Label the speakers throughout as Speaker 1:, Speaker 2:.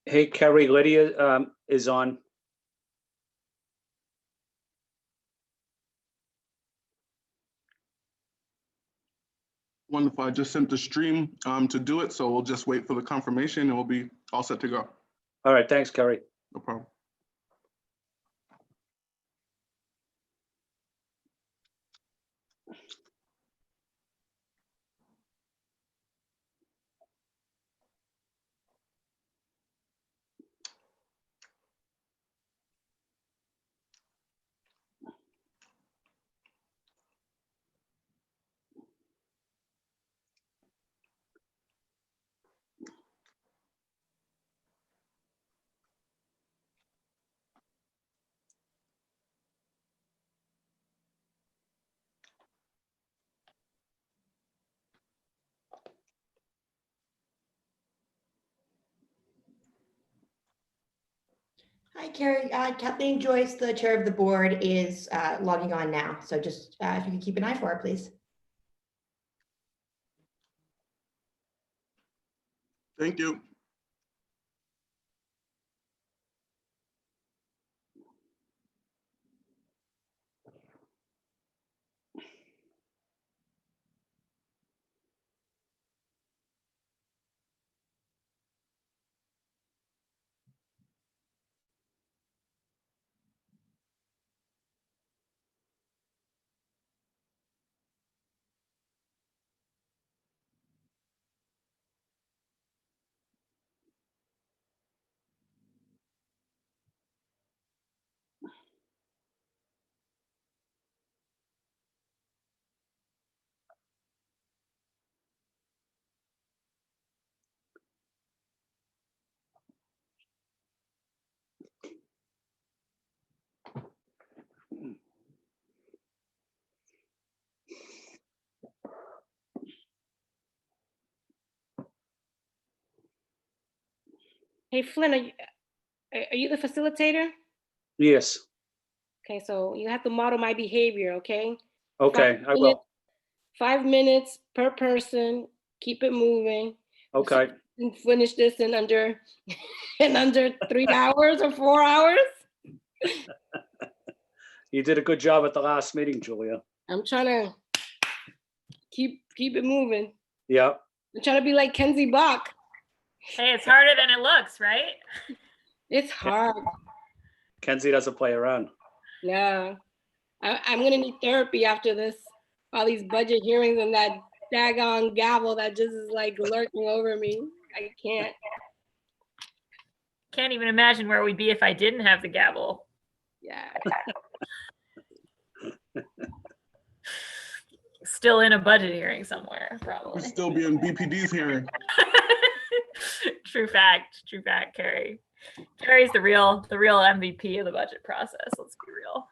Speaker 1: Hey, Kerry, Lydia is on.
Speaker 2: Wonderful. I just sent the stream to do it, so we'll just wait for the confirmation and we'll be all set to go.
Speaker 1: All right, thanks, Kerry.
Speaker 2: No problem.
Speaker 3: Hi, Carrie. Kathleen Joyce, the chair of the board, is logging on now. So just if you can keep an eye for her, please.
Speaker 2: Thank you.
Speaker 4: Hey, Flynn, are you the facilitator?
Speaker 1: Yes,
Speaker 4: Okay, so you have to model my behavior, okay?
Speaker 1: okay, I will.
Speaker 4: 5 minutes per person, keep it moving.
Speaker 1: Okay,
Speaker 4: And finish this in under, in under 3 hours or 4 hours.
Speaker 1: you did a good job at the last meeting, Julia.
Speaker 4: I'm trying to keep it moving.
Speaker 1: Yeah,
Speaker 4: I'm trying to be like Kenzie Bach.
Speaker 5: Hey, it's harder than it looks, right?
Speaker 4: It's hard.
Speaker 1: Kenzie doesn't play around.
Speaker 4: Yeah. I'm gonna need therapy after this. All these budget hearings and that daggone gavel that just is like lurking over me. I can't.
Speaker 5: Can't even imagine where we'd be if I didn't have the gavel.
Speaker 4: Yeah.
Speaker 5: Still in a budget hearing somewhere,
Speaker 2: We'll
Speaker 5: probably.
Speaker 2: still be in BPD's hearing.
Speaker 5: True fact, Carrie. Carrie's the real MVP of the budget process. Let's be real.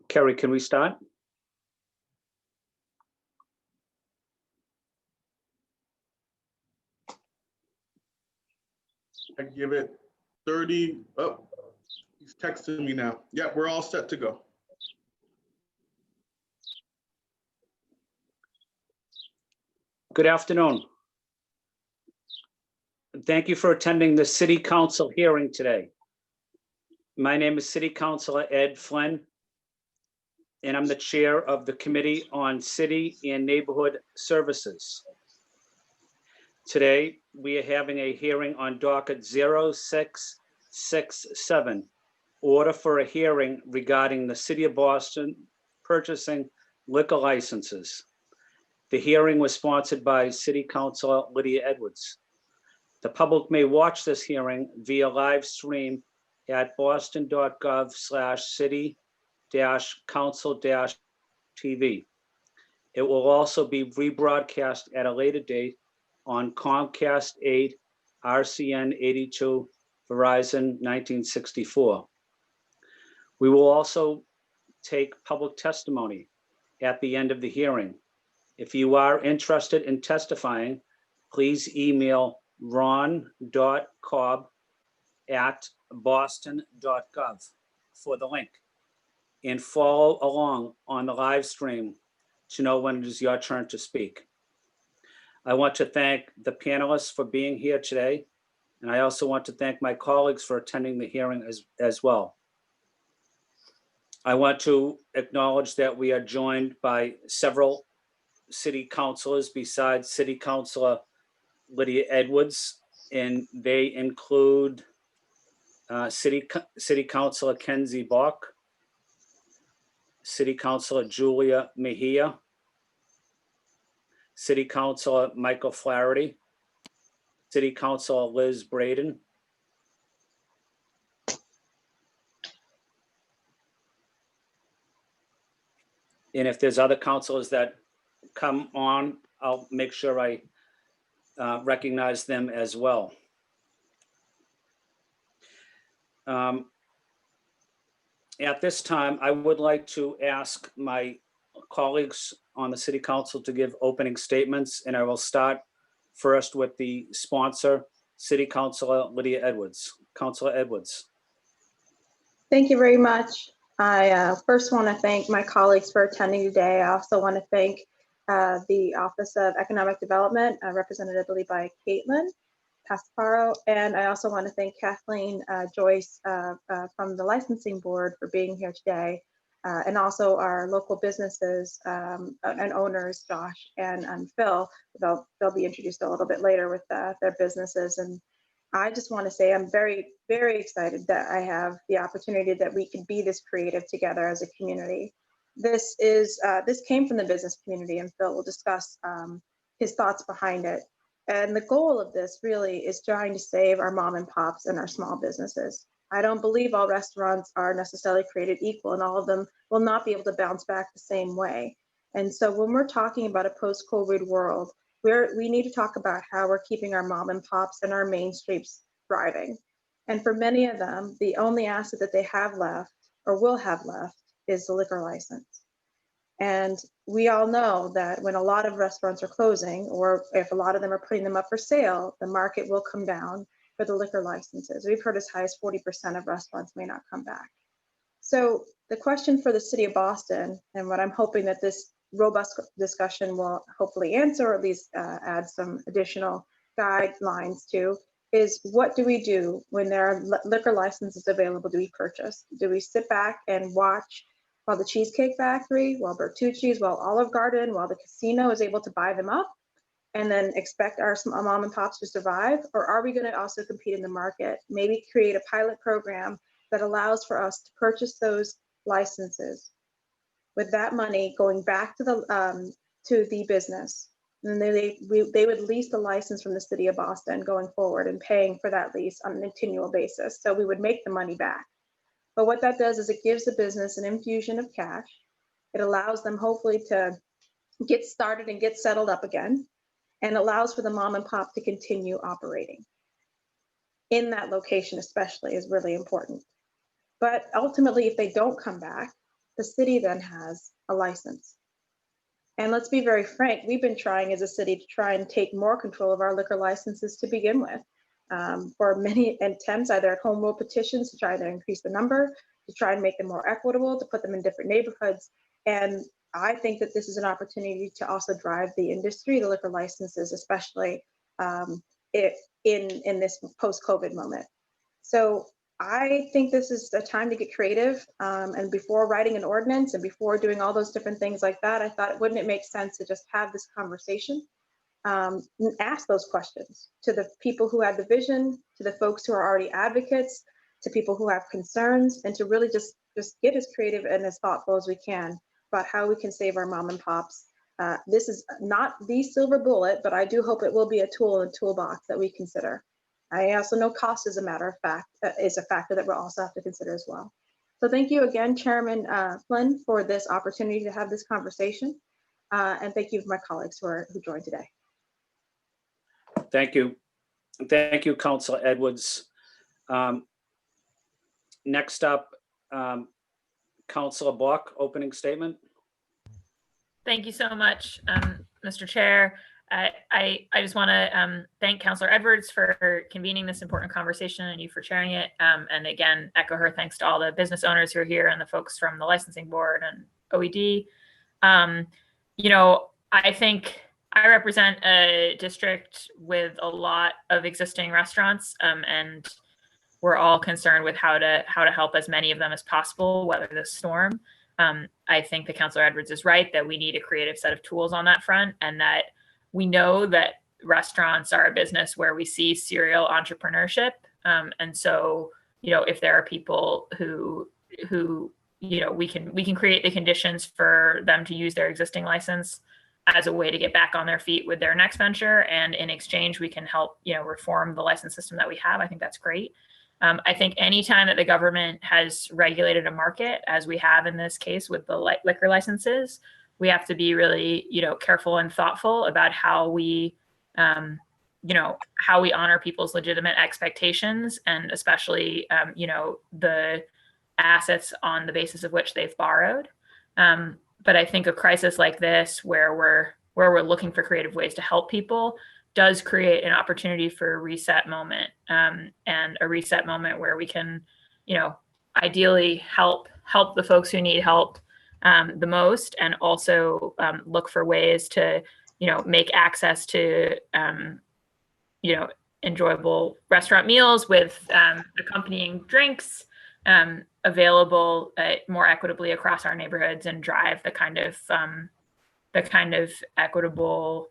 Speaker 1: Kerry, can we start?
Speaker 2: I give it 30. Oh, he's texting me now. Yeah, we're all set to go.
Speaker 1: Good afternoon. Thank you for attending the City Council hearing today. My name is City Councilor Ed Flynn, and I'm the Chair of the Committee on City and Neighborhood Services. Today, we are having a hearing on docket 0667, order for a hearing regarding the City of Boston purchasing liquor licenses. The hearing was sponsored by City Councilor Lydia Edwards. The public may watch this hearing via live stream at boston.gov/city-council-TV. It will also be rebroadcast at a later date on Comcast 8, RCN 82, Verizon 1964. We will also take public testimony at the end of the hearing. If you are interested in testifying, please email ron.cobb@boston.gov for the link and follow along on the live stream to know when it is your turn to speak. I want to thank the panelists for being here today, and I also want to thank my colleagues for attending the hearing as well. I want to acknowledge that we are joined by several city councilors besides City Councilor Lydia Edwards, and they include City Councilor Kenzie Bach, City Councilor Julia Mejia, City Councilor Michael Flaherty, City Councilor Liz Braden, and if there's other councilors that come on, I'll make sure I recognize them as well. At this time, I would like to ask my colleagues on the City Council to give opening statements, and I will start first with the sponsor, City Councilor Lydia Edwards. Councilor Edwards.
Speaker 6: Thank you very much. I first want to thank my colleagues for attending today. I also want to thank the Office of Economic Development, representatively by Caitlin Pasparo, and I also want to thank Kathleen Joyce from the Licensing Board for being here today, and also our local businesses and owners, Josh and Phil. They'll be introduced a little bit later with their businesses. And I just want to say I'm very, very excited that I have the opportunity that we can be this creative together as a community. This came from the business community, and Phil will discuss his thoughts behind it. And the goal of this really is trying to save our mom and pops and our small businesses. I don't believe all restaurants are necessarily created equal, and all of them will not be able to bounce back the same way. And so when we're talking about a post-COVID world, we need to talk about how we're keeping our mom and pops and our main streets thriving. And for many of them, the only asset that they have left or will have left is the liquor license. And we all know that when a lot of restaurants are closing, or if a lot of them are putting them up for sale, the market will come down for the liquor licenses. We've heard as high as 40% of restaurants may not come back. So the question for the City of Boston, and what I'm hoping that this robust discussion will hopefully answer, or at least add some additional guidelines to, is what do we do when there are liquor licenses available to be purchased? Do we sit back and watch while the Cheesecake Factory, while Bertucci's, while Olive Garden, while the casino is able to buy them up, and then expect our mom and pops to survive? Or are we going to also compete in the market? Maybe create a pilot program that allows for us to purchase those licenses with that money going back to the business. And they would lease the license from the City of Boston going forward and paying for that lease on a continual basis. So we would make the money back. But what that does is it gives the business an infusion of cash. It allows them hopefully to get started and get settled up again, and allows for the mom and pop to continue operating. In that location especially is really important. But ultimately, if they don't come back, the city then has a license. And let's be very frank, we've been trying as a city to try and take more control of our liquor licenses to begin with. For many attempts, either at home rule petitions to try to increase the number, to try and make them more equitable, to put them in different neighborhoods. And I think that this is an opportunity to also drive the industry, the liquor licenses, especially in this post-COVID moment. So I think this is a time to get creative. And before writing an ordinance and before doing all those different things like that, I thought, wouldn't it make sense to just have this conversation and ask those questions to the people who have the vision, to the folks who are already advocates, to people who have concerns, and to really just get as creative and as thoughtful as we can about how we can save our mom and pops. This is not the silver bullet, but I do hope it will be a tool in the toolbox that we consider. I also know cost is a matter of fact, is a factor that we'll also have to consider as well. So thank you again, Chairman Flynn, for this opportunity to have this conversation. And thank you to my colleagues who joined today.
Speaker 1: Thank you. Thank you, Councilor Edwards. Next up, Councilor Bach, opening statement.
Speaker 5: Thank you so much, Mr. Chair. I just want to thank Councilor Edwards for convening this important conversation and you for chairing it. And again, echo her thanks to all the business owners who are here and the folks from the licensing board and OED. You know, I think I represent a district with a lot of existing restaurants, and we're all concerned with how to help as many of them as possible weather this storm. I think that Councilor Edwards is right that we need a creative set of tools on that front, and that we know that restaurants are a business where we see serial entrepreneurship. And so, you know, if there are people who, you know, we can create the conditions for them to use their existing license as a way to get back on their feet with their next venture. And in exchange, we can help, you know, reform the license system that we have. I think that's great. I think anytime that the government has regulated a market, as we have in this case with the liquor licenses, we have to be really, you know, careful and thoughtful about how we, you know, how we honor people's legitimate expectations, and especially, you know, the assets on the basis of which they've borrowed. But I think a crisis like this, where we're looking for creative ways to help people, does create an opportunity for a reset moment, and a reset moment where we can, you know, ideally help the folks who need help the most, and also look for ways to, you know, make access to, you know, enjoyable restaurant meals with accompanying drinks available more equitably across our neighborhoods, and drive the kind of equitable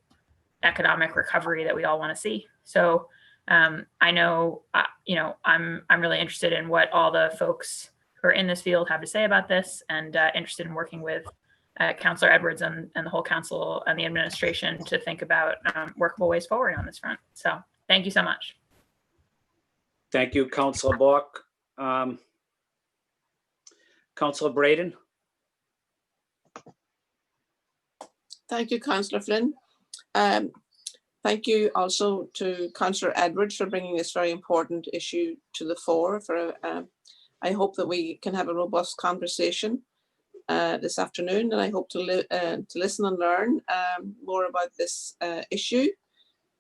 Speaker 5: economic recovery that we all want to see. So I know, you know, I'm really interested in what all the folks who are in this field have to say about this, and interested in working with Councilor Edwards and the whole council and the administration to think about workable ways forward on this front. So thank you so much.
Speaker 1: Thank you, Councilor Bach. Councilor Braden.
Speaker 7: Thank you, Councillor Flynn. Thank you also to Councillor Edwards for bringing this very important issue to the fore. I hope that we can have a robust conversation this afternoon, and I hope to listen and learn more about this issue.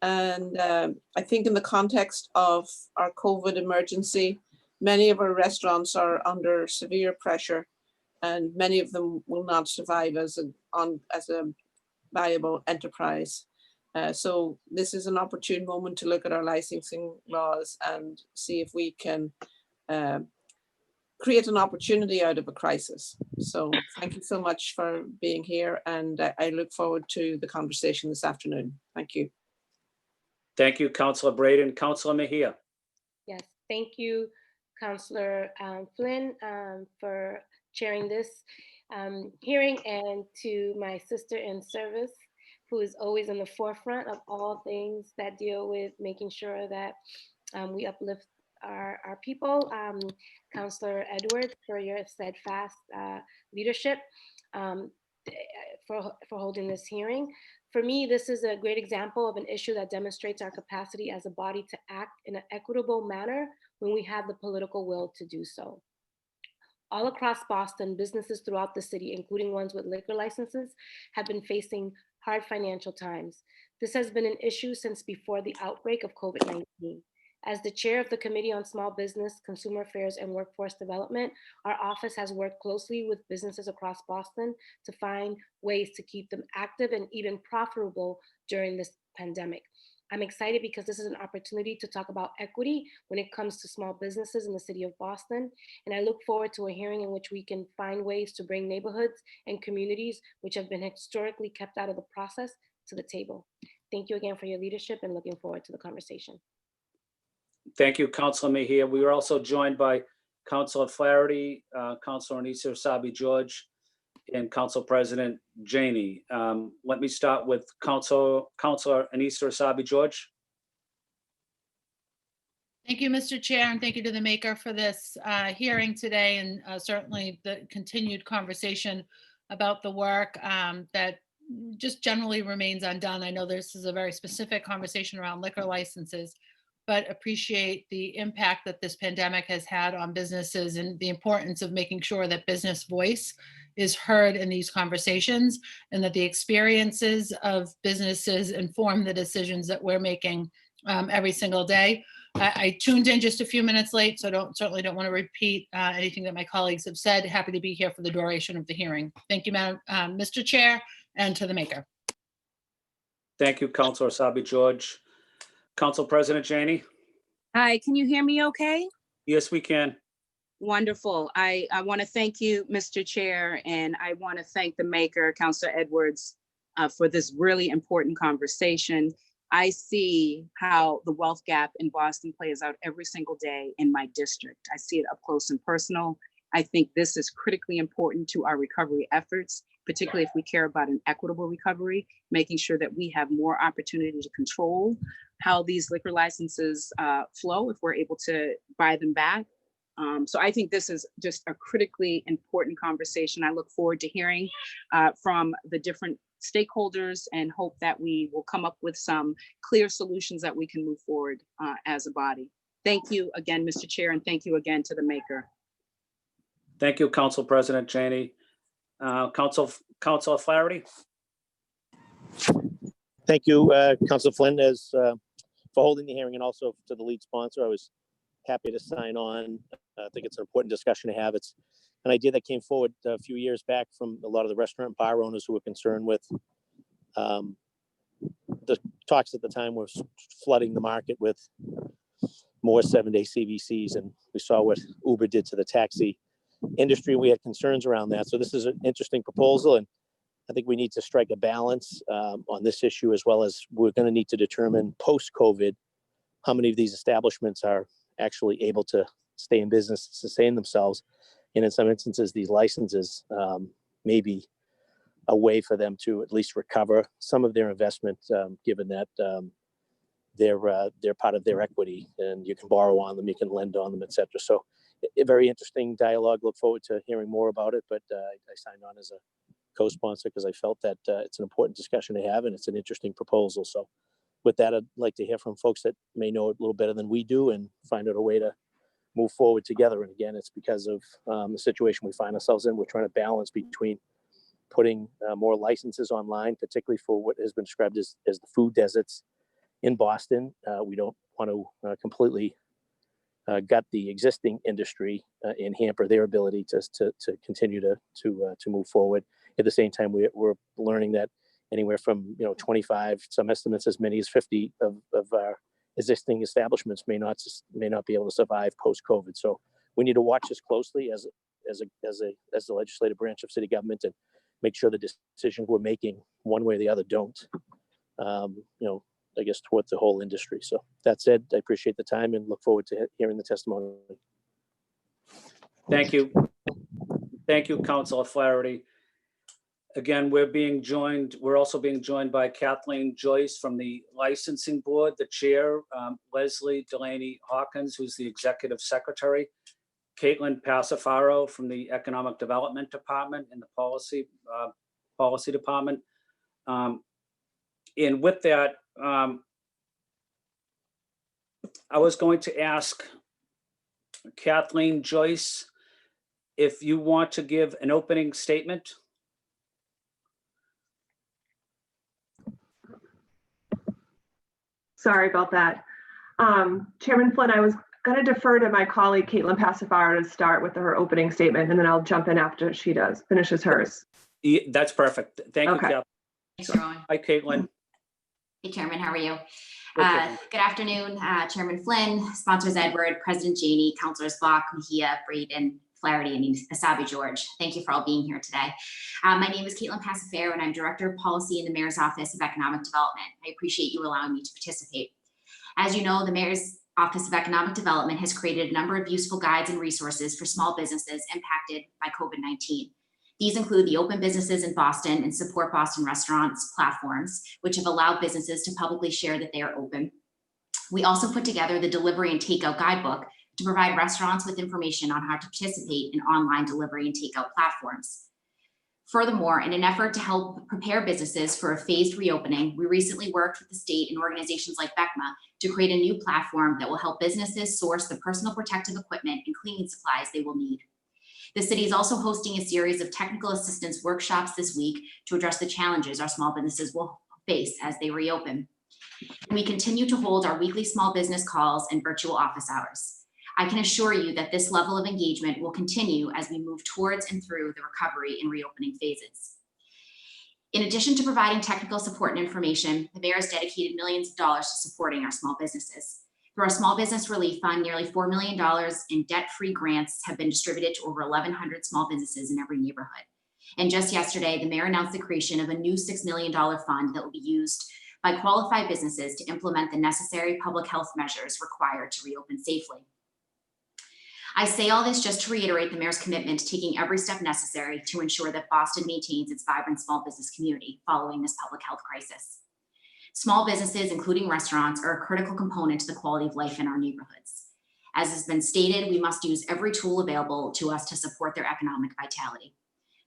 Speaker 7: And I think in the context of our COVID emergency, many of our restaurants are under severe pressure, and many of them will not survive as a viable enterprise. So this is an opportune moment to look at our licensing laws and see if we can create an opportunity out of a crisis. So thank you so much for being here, and I look forward to the conversation this afternoon. Thank you.
Speaker 1: Thank you, Councilor Braden. Councilor Mejia.
Speaker 4: Yes, thank you, Councillor Flynn, for chairing this hearing, and to my sister in service, who is always in the forefront of all things that deal with making sure that we uplift our people. Councillor Edwards, for your steadfast leadership, for holding this hearing. For me, this is a great example of an issue that demonstrates our capacity as a body to act in an equitable manner when we have the political will to do so. All across Boston, businesses throughout the city, including ones with liquor licenses, have been facing hard financial times. This has been an issue since before the outbreak of COVID-19. As the chair of the Committee on Small Business, Consumer Affairs, and Workforce Development, our office has worked closely with businesses across Boston to find ways to keep them active and even profitable during this pandemic. I'm excited because this is an opportunity to talk about equity when it comes to small businesses in the city of Boston. And I look forward to a hearing in which we can find ways to bring neighborhoods and communities which have been historically kept out of the process to the table. Thank you again for your leadership and looking forward to the conversation.
Speaker 1: Thank you, Councilor Mejia. We were also joined by Councilor Flaherty, Councilor Anissa Sabi George, and Council President Janey. Let me start with Councilor Anissa Sabi George.
Speaker 8: Thank you, Mr. Chair, and thank you to the maker for this hearing today, and certainly the continued conversation about the work that just generally remains undone. I know this is a very specific conversation around liquor licenses, but appreciate the impact that this pandemic has had on businesses and the importance of making sure that business voice is heard in these conversations and that the experiences of businesses inform the decisions that we're making every single day. I tuned in just a few minutes late, so certainly don't want to repeat anything that my colleagues have said. Happy to be here for the duration of the hearing. Thank you, Mr. Chair, and to the maker.
Speaker 1: Thank you, Councilor Sabi George. Council President Janey?
Speaker 9: Hi, can you hear me okay?
Speaker 1: Yes, we can.
Speaker 9: Wonderful. I want to thank you, Mr. Chair, and I want to thank the maker, Councilor Edwards, for this really important conversation. I see how the wealth gap in Boston plays out every single day in my district. I see it up close and personal. I think this is critically important to our recovery efforts, particularly if we care about an equitable recovery, making sure that we have more opportunity to control how these liquor licenses flow if we're able to buy them back. So I think this is just a critically important conversation. I look forward to hearing from the different stakeholders and hope that we will come up with some clear solutions that we can move forward as a body. Thank you again, Mr. Chair, and thank you again to the maker.
Speaker 1: Thank you, Council President Janey. Councilor Flaherty?
Speaker 10: Thank you, Councilor Flynn, for holding the hearing, and also to the lead sponsor. I was happy to sign on. I think it's an important discussion to have. It's an idea that came forward a few years back from a lot of the restaurant and bar owners who were concerned with the talks at the time were flooding the market with more 7-day CVCs, and we saw what Uber did to the taxi industry. We had concerns around that. So this is an interesting proposal, and I think we need to strike a balance on this issue, as well as we're going to need to determine post-COVID how many of these establishments are actually able to stay in business, sustain themselves. And in some instances, these licenses may be a way for them to at least recover some of their investment, given that they're part of their equity, and you can borrow on them, you can lend on them, et cetera. So a very interesting dialogue. Look forward to hearing more about it, but I signed on as a co-sponsor because I felt that it's an important discussion to have, and it's an interesting proposal. So with that, I'd like to hear from folks that may know it a little better than we do and find out a way to move forward together. And again, it's because of the situation we find ourselves in. We're trying to balance between putting more licenses online, particularly for what has been described as the food deserts in Boston. We don't want to completely gut the existing industry and hamper their ability to continue to move forward. At the same time, we're learning that anywhere from 25, some estimates as many as 50 of our existing establishments may not be able to survive post-COVID. So we need to watch this closely as the legislative branch of city government, and make sure the decisions we're making one way or the other don't I guess towards the whole industry. So that said, I appreciate the time and look forward to hearing the testimony.
Speaker 1: Thank you. Thank you, Councilor Flaherty. Again, we're also being joined by Kathleen Joyce from the Licensing Board, the chair, Leslie Delaney Hawkins, who's the executive secretary, Caitlin Passafaro from the Economic Development Department and the Policy Department. And with that, I was going to ask Kathleen Joyce if you want to give an opening statement.
Speaker 11: Sorry about that. Chairman Flynn, I was going to defer to my colleague Caitlin Passafaro to start with her opening statement, and then I'll jump in after she finishes hers.
Speaker 1: Yeah, that's perfect. Thank you,
Speaker 11: Okay.
Speaker 1: Kathleen.
Speaker 12: Thanks, everyone.
Speaker 1: Hi, Caitlin.
Speaker 12: Hey, Chairman, how are you?
Speaker 1: Caitlin.
Speaker 12: Good afternoon, Chairman Flynn, sponsors Edward, President Janey, Councilors Bach, Mejia, Braden, Flaherty, and Asabi George. Thank you for all being here today. My name is Caitlin Passafair, and I'm Director of Policy in the Mayor's Office of Economic Development. I appreciate you allowing me to participate. As you know, the Mayor's Office of Economic Development has created a number of useful guides and resources for small businesses impacted by COVID-19. These include the Open Businesses in Boston and Support Boston Restaurants platforms, which have allowed businesses to publicly share that they are open. We also put together the Delivery and Takeout Guidebook to provide restaurants with information on how to participate in online delivery and takeout platforms. Furthermore, in an effort to help prepare businesses for a phased reopening, we recently worked with the state and organizations like BECMA to create a new platform that will help businesses source the personal protective equipment and cleaning supplies they will need. The city is also hosting a series of technical assistance workshops this week to address the challenges our small businesses will face as they reopen. We continue to hold our weekly small business calls and virtual office hours. I can assure you that this level of engagement will continue as we move towards and through the recovery and reopening phases. In addition to providing technical support and information, the Mayor has dedicated millions of dollars to supporting our small businesses. Through our Small Business Relief Fund, nearly $4 million in debt-free grants have been distributed to over 1,100 small businesses in every neighborhood. And just yesterday, the Mayor announced the creation of a new $6 million fund that will be used by qualified businesses to implement the necessary public health measures required to reopen safely. I say all this just to reiterate the Mayor's commitment to taking every step necessary to ensure that Boston maintains its vibrant small business community following this public health crisis. Small businesses, including restaurants, are a critical component to the quality of life in our neighborhoods. As has been stated, we must use every tool available to us to support their economic vitality.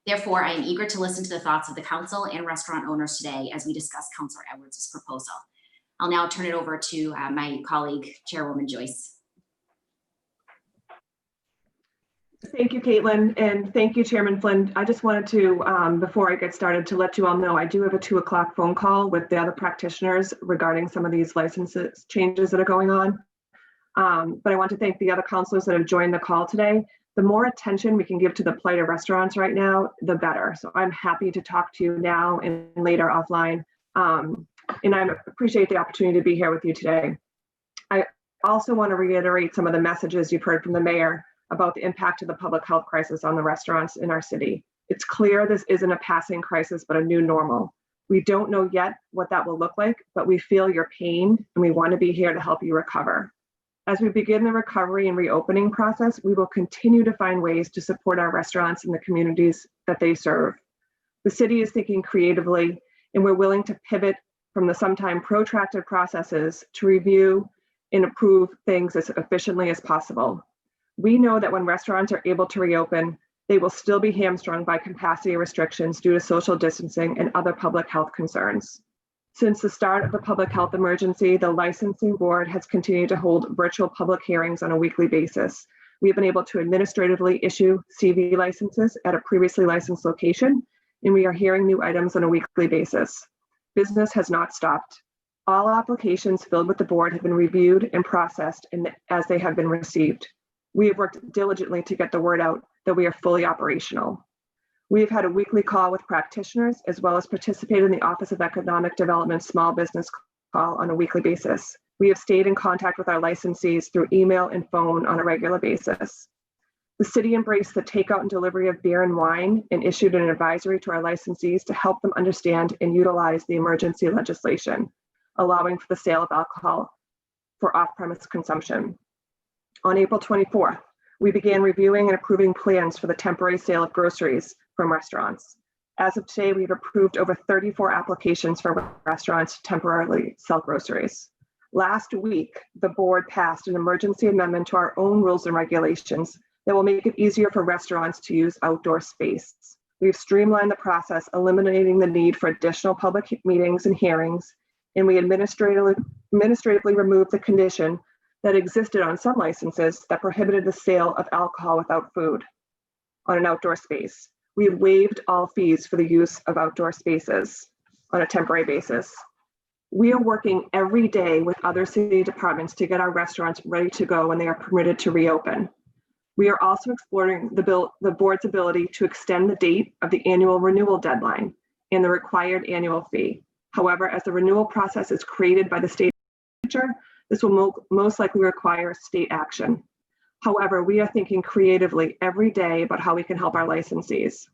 Speaker 12: Therefore, I am eager to listen to the thoughts of the council and restaurant owners today as we discuss Councilor Edwards' proposal. I'll now turn it over to my colleague, Chairwoman Joyce.
Speaker 11: Thank you, Caitlin, and thank you, Chairman Flynn. I just wanted to, before I get started, to let you all know I do have a 2 o'clock phone call with the other practitioners regarding some of these licenses changes that are going on. But I want to thank the other councilors that have joined the call today. The more attention we can give to the plight of restaurants right now, the better. So I'm happy to talk to you now and later offline. And I appreciate the opportunity to be here with you today. I also want to reiterate some of the messages you've heard from the mayor about the impact of the public health crisis on the restaurants in our city. It's clear this isn't a passing crisis, but a new normal. We don't know yet what that will look like, but we feel your pain and we want to be here to help you recover. As we begin the recovery and reopening process, we will continue to find ways to support our restaurants and the communities that they serve. The city is thinking creatively, and we're willing to pivot from the sometimes protracted processes to review and approve things as efficiently as possible. We know that when restaurants are able to reopen, they will still be hamstrung by capacity restrictions due to social distancing and other public health concerns. Since the start of the public health emergency, the licensing board has continued to hold virtual public hearings on a weekly basis. We have been able to administratively issue CV licenses at a previously licensed location, and we are hearing new items on a weekly basis. Business has not stopped. All applications filled with the board have been reviewed and processed as they have been received. We have worked diligently to get the word out that we are fully operational. We have had a weekly call with practitioners as well as participated in the Office of Economic Development Small Business Call on a weekly basis. We have stayed in contact with our licensees through email and phone on a regular basis. The city embraced the takeout and delivery of beer and wine and issued an advisory to our licensees to help them understand and utilize the emergency legislation, allowing for the sale of alcohol for off-premise consumption. On April 24th, we began reviewing and approving plans for the temporary sale of groceries from restaurants. As of today, we've approved over 34 applications for restaurants to temporarily sell groceries. Last week, the board passed an emergency amendment to our own rules and regulations that will make it easier for restaurants to use outdoor space. We've streamlined the process, eliminating the need for additional public meetings and hearings, and we administratively removed the condition that existed on some licenses that prohibited the sale of alcohol without food on an outdoor space. We waived all fees for the use of outdoor spaces on a temporary basis. We are working every day with other city departments to get our restaurants ready to go when they are permitted to reopen. We are also exploring the board's ability to extend the date of the annual renewal deadline and the required annual fee. However, as the renewal process is created by the state legislature, this will most likely require state action. However, we are thinking creatively every day about how we can help our licensees.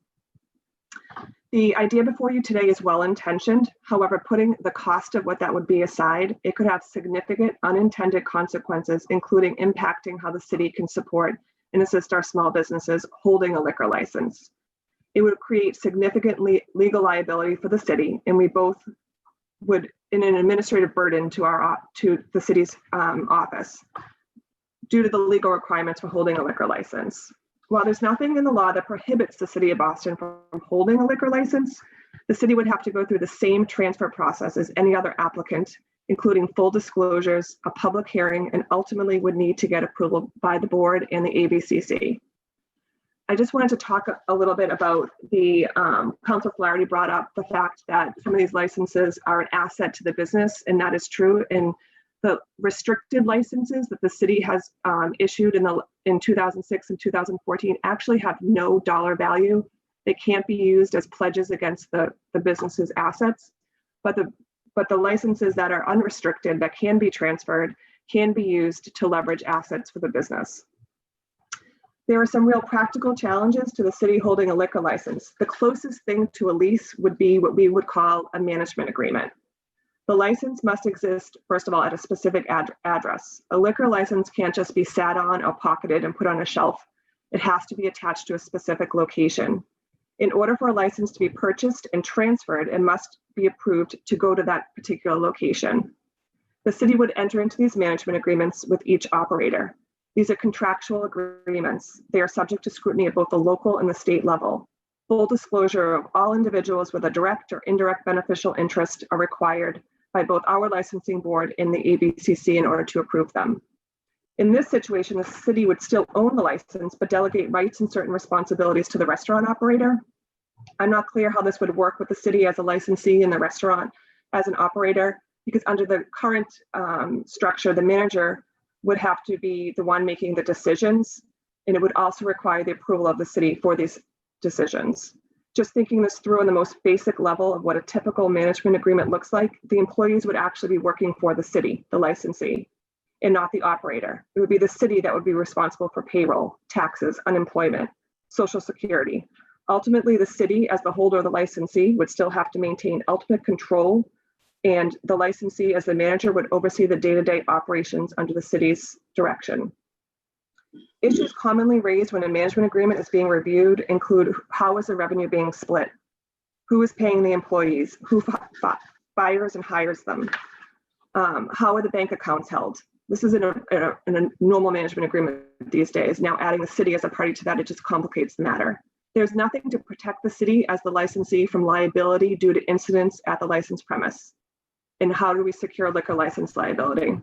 Speaker 11: The idea before you today is well-intentioned. However, putting the cost of what that would be aside, it could have significant unintended consequences, including impacting how the city can support and assist our small businesses holding a liquor license. It would create significant legal liability for the city, and we both would, in an administrative burden to the city's office, due to the legal requirements for holding a liquor license. While there's nothing in the law that prohibits the city of Boston from holding a liquor license, the city would have to go through the same transfer process as any other applicant, including full disclosures, a public hearing, and ultimately would need to get approval by the board and the ABCC. I just wanted to talk a little bit about the, Councilor Flaherty brought up the fact that some of these licenses are an asset to the business, and that is true. And the restricted licenses that the city has issued in 2006 and 2014 actually have no dollar value. They can't be used as pledges against the business's assets, but the licenses that are unrestricted, that can be transferred, can be used to leverage assets for the business. There are some real practical challenges to the city holding a liquor license. The closest thing to a lease would be what we would call a management agreement. The license must exist, first of all, at a specific address. A liquor license can't just be sat on or pocketed and put on a shelf. It has to be attached to a specific location. In order for a license to be purchased and transferred, it must be approved to go to that particular location. The city would enter into these management agreements with each operator. These are contractual agreements. They are subject to scrutiny at both the local and the state level. Full disclosure of all individuals with a direct or indirect beneficial interest are required by both our licensing board and the ABCC in order to approve them. In this situation, the city would still own the license, but delegate rights and certain responsibilities to the restaurant operator. I'm not clear how this would work with the city as a licensee and the restaurant as an operator, because under the current structure, the manager would have to be the one making the decisions, and it would also require the approval of the city for these decisions. Just thinking this through on the most basic level of what a typical management agreement looks like, the employees would actually be working for the city, the licensee, and not the operator. It would be the city that would be responsible for payroll, taxes, unemployment, social security. Ultimately, the city, as the holder of the licensee, would still have to maintain ultimate control, and the licensee, as the manager, would oversee the day-to-day operations under the city's direction. Issues commonly raised when a management agreement is being reviewed include how is the revenue being split? Who is paying the employees? Who fires and hires them? How are the bank accounts held? This is in a normal management agreement these days. Now adding the city as a party to that, it just complicates the matter. There's nothing to protect the city as the licensee from liability due to incidents at the license premise. And how do we secure liquor license liability?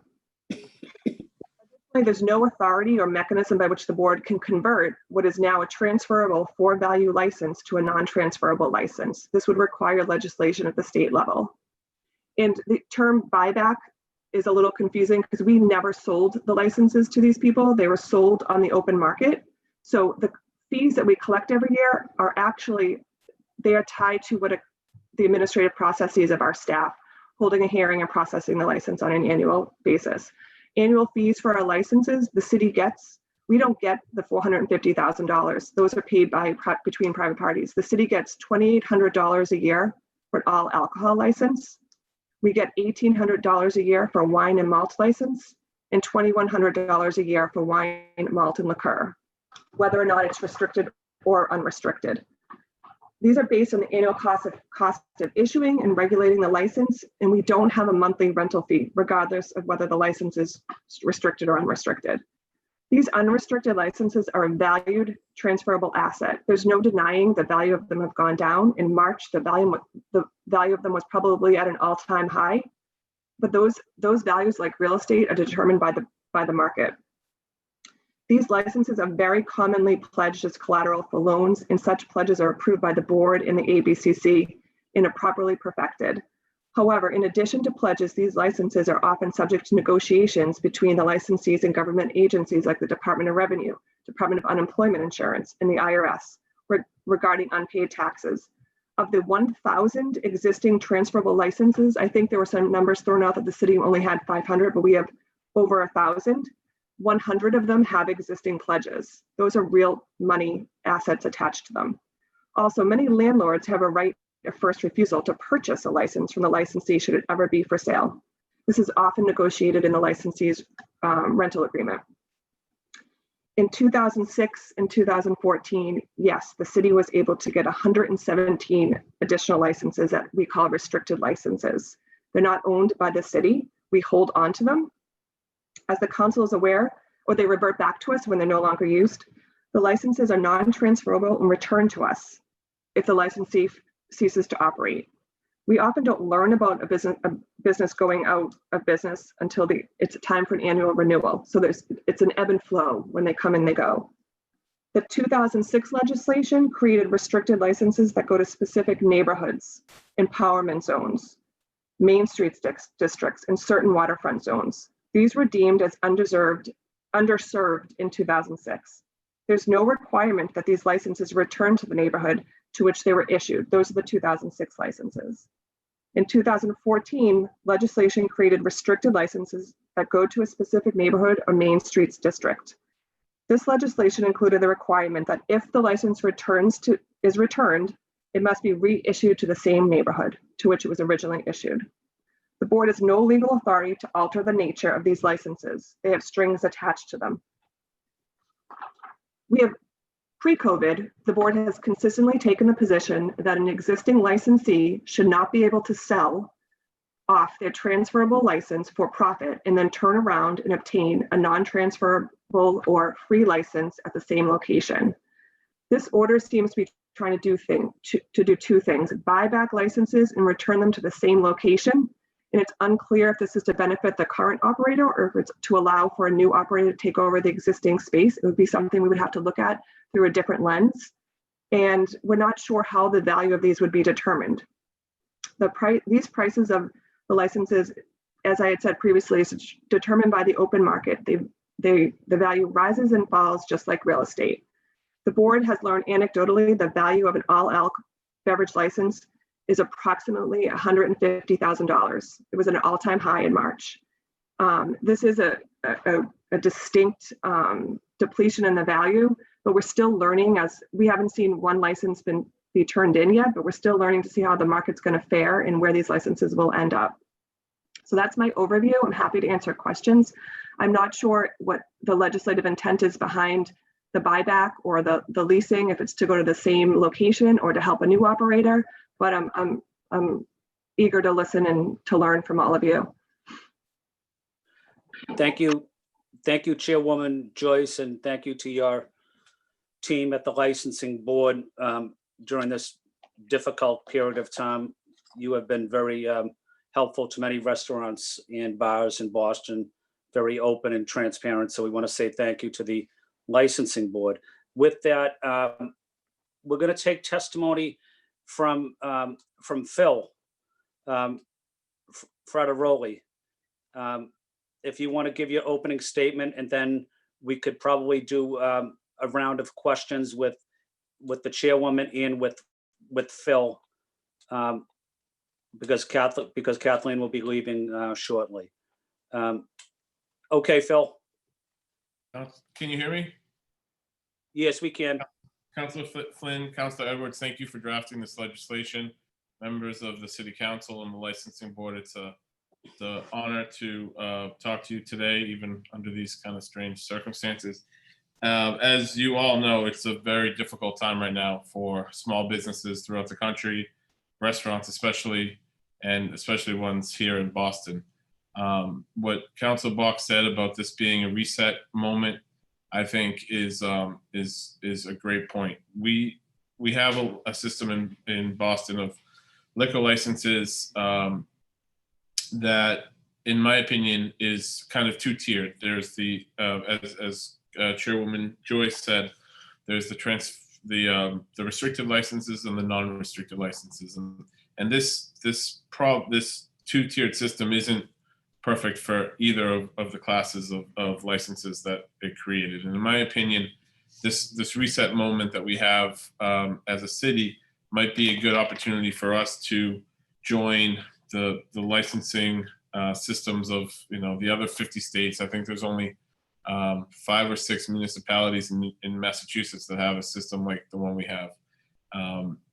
Speaker 11: There's no authority or mechanism by which the board can convert what is now a transferable for value license to a non-transferable license. This would require legislation at the state level. And the term buyback is a little confusing because we never sold the licenses to these people. They were sold on the open market. So the fees that we collect every year are actually, they are tied to what the administrative processes of our staff, holding a hearing and processing the license on an annual basis. Annual fees for our licenses, the city gets, we don't get the $450,000. Those are paid between private parties. The city gets $2,800 a year for an all alcohol license. We get $1,800 a year for a wine and malt license, and $2,100 a year for wine, malt, and liqueur, whether or not it's restricted or unrestricted. These are based on the annual cost of issuing and regulating the license, and we don't have a monthly rental fee, regardless of whether the license is restricted or unrestricted. These unrestricted licenses are a valued transferable asset. There's no denying the value of them have gone down. In March, the value of them was probably at an all-time high, but those values, like real estate, are determined by the market. These licenses are very commonly pledged as collateral for loans, and such pledges are approved by the board and the ABCC and are properly perfected. However, in addition to pledges, these licenses are often subject to negotiations between the licensees and government agencies like the Department of Revenue, Department of Unemployment Insurance, and the IRS regarding unpaid taxes. Of the 1,000 existing transferable licenses, I think there were some numbers thrown out that the city only had 500, but we have over 1,000. 100 of them have existing pledges. Those are real money assets attached to them. Also, many landlords have a right of first refusal to purchase a license from the licensee should it ever be for sale. This is often negotiated in the licensee's rental agreement. In 2006 and 2014, yes, the city was able to get 117 additional licenses that we call restricted licenses. They're not owned by the city. We hold on to them. As the council is aware, or they revert back to us when they're no longer used, the licenses are non-transferable and returned to us if the licensee ceases to operate. We often don't learn about a business going out of business until it's time for an annual renewal. So it's an ebb and flow. When they come and they go. The 2006 legislation created restricted licenses that go to specific neighborhoods, empowerment zones, Main Street districts, and certain waterfront zones. These were deemed as underserved in 2006. There's no requirement that these licenses return to the neighborhood to which they were issued. Those are the 2006 licenses. In 2014, legislation created restricted licenses that go to a specific neighborhood or Main Streets district. This legislation included the requirement that if the license is returned, it must be reissued to the same neighborhood to which it was originally issued. The board has no legal authority to alter the nature of these licenses. They have strings attached to them. Pre-COVID, the board has consistently taken the position that an existing licensee should not be able to sell off their transferable license for profit and then turn around and obtain a non-transferable or free license at the same location. This order seems to be trying to do two things: buy back licenses and return them to the same location. And it's unclear if this is to benefit the current operator or if it's to allow for a new operator to take over the existing space. It would be something we would have to look at through a different lens. And we're not sure how the value of these would be determined. These prices of the licenses, as I had said previously, is determined by the open market. The value rises and falls just like real estate. The board has learned anecdotally the value of an all-alc beverage license is approximately $150,000. It was an all-time high in March. This is a distinct depletion in the value, but we're still learning, as we haven't seen one license be turned in yet, but we're still learning to see how the market's going to fare and where these licenses will end up. So that's my overview. I'm happy to answer questions. I'm not sure what the legislative intent is behind the buyback or the leasing, if it's to go to the same location or to help a new operator, but I'm eager to listen and to learn from all of you.
Speaker 1: Thank you. Thank you, Chairwoman Joyce, and thank you to your team at the licensing board during this difficult period of time. You have been very helpful to many restaurants and bars in Boston, very open and transparent. So we want to say thank you to the licensing board. With that, we're going to take testimony from Phil Flaherty. If you want to give your opening statement, and then we could probably do a round of questions with the chairwoman and with Phil, because Kathleen will be leaving shortly. Okay, Phil.
Speaker 13: Can you hear me?
Speaker 1: Yes, we can.
Speaker 13: Councilor Flynn, Councilor Edwards, thank you for drafting this legislation. Members of the City Council and the Licensing Board, it's an honor to talk to you today, even under these kind of strange circumstances. As you all know, it's a very difficult time right now for small businesses throughout the country, restaurants especially, and especially ones here in Boston. What Councilor Bach said about this being a reset moment, I think is a great point. We have a system in Boston of liquor licenses that, in my opinion, is kind of two-tiered. There's the as Chairwoman Joyce said, there's the restricted licenses and the non-restricted licenses, and this two-tiered system isn't perfect for either of the classes of licenses that it created. And in my opinion, this reset moment that we have as a city might be a good opportunity for us to join the licensing systems of, the other 50 states. I think there's only 5 or 6 municipalities in Massachusetts that have a system like the one we have.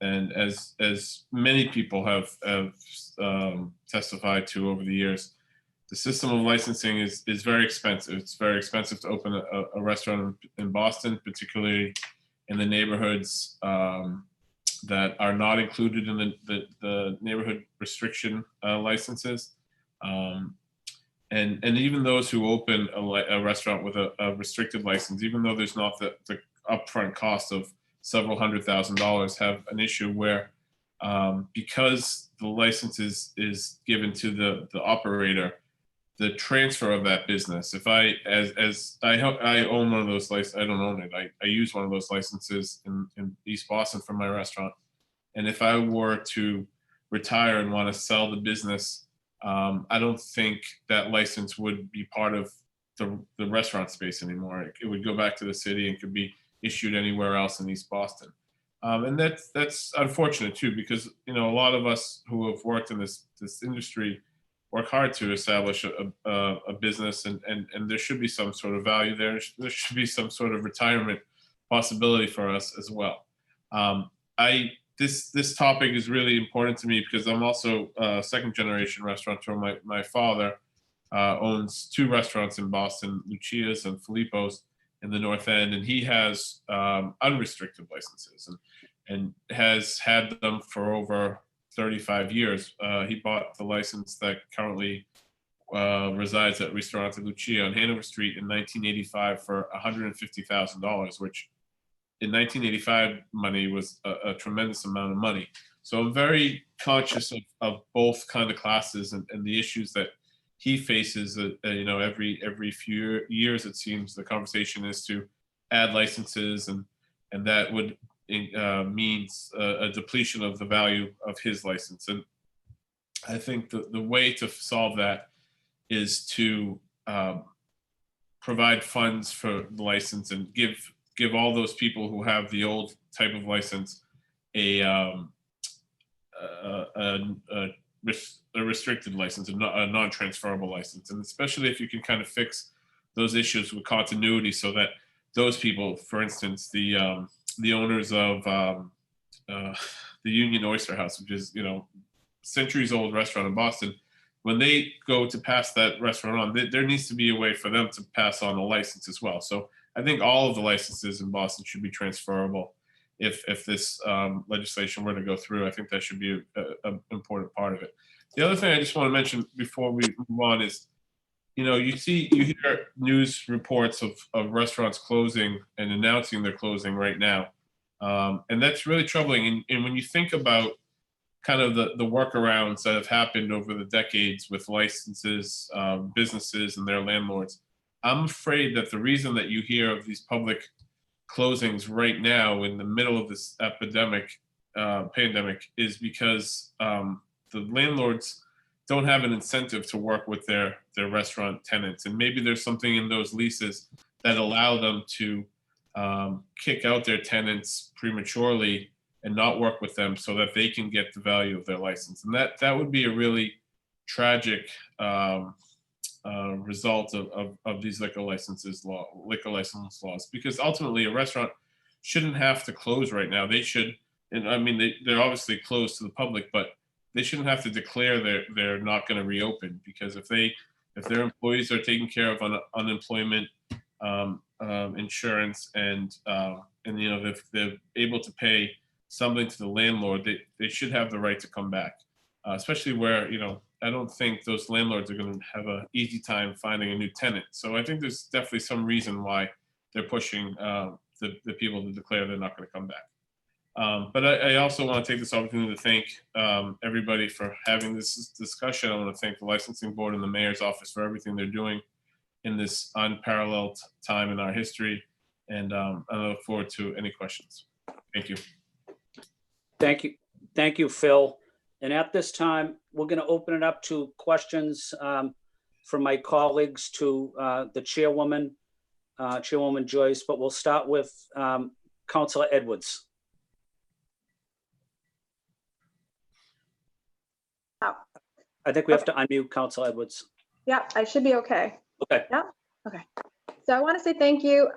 Speaker 13: And as many people have testified to over the years, the system of licensing is very expensive. It's very expensive to open a restaurant in Boston, particularly in the neighborhoods that are not included in the neighborhood restriction licenses. And even those who open a restaurant with a restricted license, even though there's not the upfront cost of several $100,000, have an issue where because the license is given to the operator, the transfer of that business. If I own one of those licenses, I don't own it. I use one of those licenses in East Boston for my restaurant. And if I were to retire and want to sell the business, I don't think that license would be part of the restaurant space anymore. It would go back to the city and could be issued anywhere else in East Boston. And that's unfortunate too, because a lot of us who have worked in this industry work hard to establish a business, and there should be some sort of value there. There should be some sort of retirement possibility for us as well. This topic is really important to me because I'm also a second generation restaurateur. My father owns 2 restaurants in Boston, Lucia's and Filippo's in the North End, and he has unrestricted licenses and has had them for over 35 years. He bought the license that currently resides at Ristorante Lucia on Hanover Street in 1985 for $150,000, which in 1985 money was a tremendous amount of money. So I'm very conscious of both kind of classes and the issues that he faces. Every few years, it seems the conversation is to add licenses, and that would means a depletion of the value of his license. And I think the way to solve that is to provide funds for the license and give all those people who have the old type of license a restricted license, a non-transferable license. And especially if you can kind of fix those issues with continuity, so that those people, for instance, the owners of the Union Oyster House, which is centuries old restaurant in Boston, when they go to pass that restaurant on, there needs to be a way for them to pass on a license as well. So I think all of the licenses in Boston should be transferable. If this legislation were to go through, I think that should be an important part of it. The other thing I just want to mention before we move on is, you hear news reports of restaurants closing and announcing they're closing right now. And that's really troubling. And when you think about kind of the workarounds that have happened over the decades with licenses, businesses and their landlords, I'm afraid that the reason that you hear of these public closings right now in the middle of this pandemic is because the landlords don't have an incentive to work with their restaurant tenants. And maybe there's something in those leases that allow them to kick out their tenants prematurely and not work with them so that they can get the value of their license. And that would be a really tragic result of these liquor license laws, because ultimately a restaurant shouldn't have to close right now. They should, and I mean, they're obviously closed to the public, but they shouldn't have to declare they're not going to reopen, because if their employees are taken care of on unemployment insurance and if they're able to pay something to the landlord, they should have the right to come back, especially where I don't think those landlords are going to have an easy time finding a new tenant. So I think there's definitely some reason why they're pushing the people to declare they're not going to come back. But I also want to take this opportunity to thank everybody for having this discussion. I want to thank the licensing board and the mayor's office for everything they're doing in this unparalleled time in our history. And I look forward to any questions. Thank you.
Speaker 1: Thank you. Thank you, Phil. And at this time, we're going to open it up to questions from my colleagues to the chairwoman, Chairwoman Joyce, but we'll start with Councilor Edwards. I think we have to unmute Council Edwards.
Speaker 6: Yeah, I should be okay.
Speaker 1: Okay.
Speaker 6: Yeah, okay. So I want to say thank you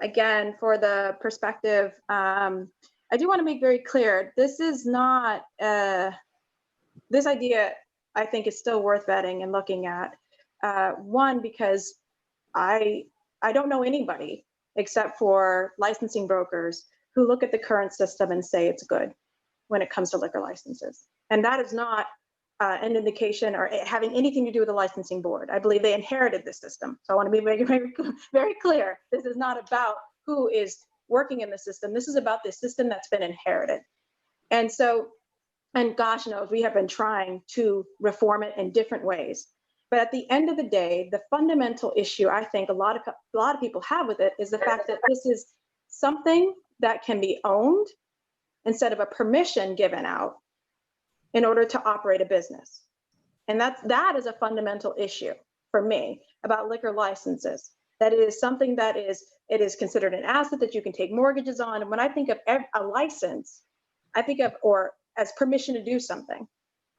Speaker 6: again for the perspective. I do want to make very clear, this is not, this idea I think is still worth vetting and looking at. One, because I don't know anybody except for licensing brokers who look at the current system and say it's good when it comes to liquor licenses. And that is not an indication or having anything to do with the licensing board. I believe they inherited the system. So I want to be very, very, very clear. This is not about who is working in the system. This is about the system that's been inherited. And so, and gosh knows, we have been trying to reform it in different ways. But at the end of the day, the fundamental issue I think a lot of people have with it is the fact that this is something that can be owned instead of a permission given out in order to operate a business. And that is a fundamental issue for me about liquor licenses. That it is something that it is considered an asset that you can take mortgages on. And when I think of a license, I think of, or as permission to do something.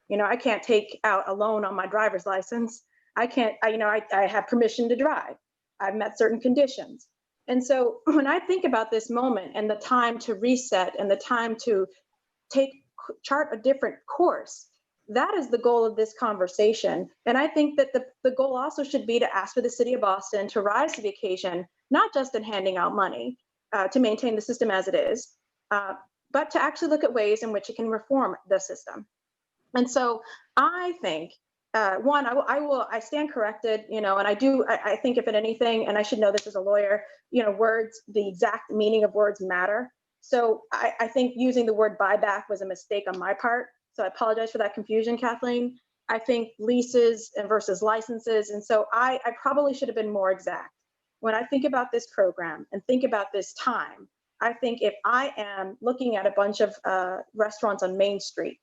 Speaker 6: You know, I can't take out a loan on my driver's license. I can't, I have permission to drive. I've met certain conditions. And so when I think about this moment and the time to reset and the time to chart a different course, that is the goal of this conversation. And I think that the goal also should be to ask for the city of Boston to rise to the occasion, not just in handing out money to maintain the system as it is, but to actually look at ways in which it can reform the system. And so I think, one, I stand corrected, and I think if anything, and I should know this as a lawyer, words, the exact meaning of words matter. So I think using the word buyback was a mistake on my part. So I apologize for that confusion, Kathleen. I think leases versus licenses. And so I probably should have been more exact. When I think about this program and think about this time, I think if I am looking at a bunch of restaurants on Main Street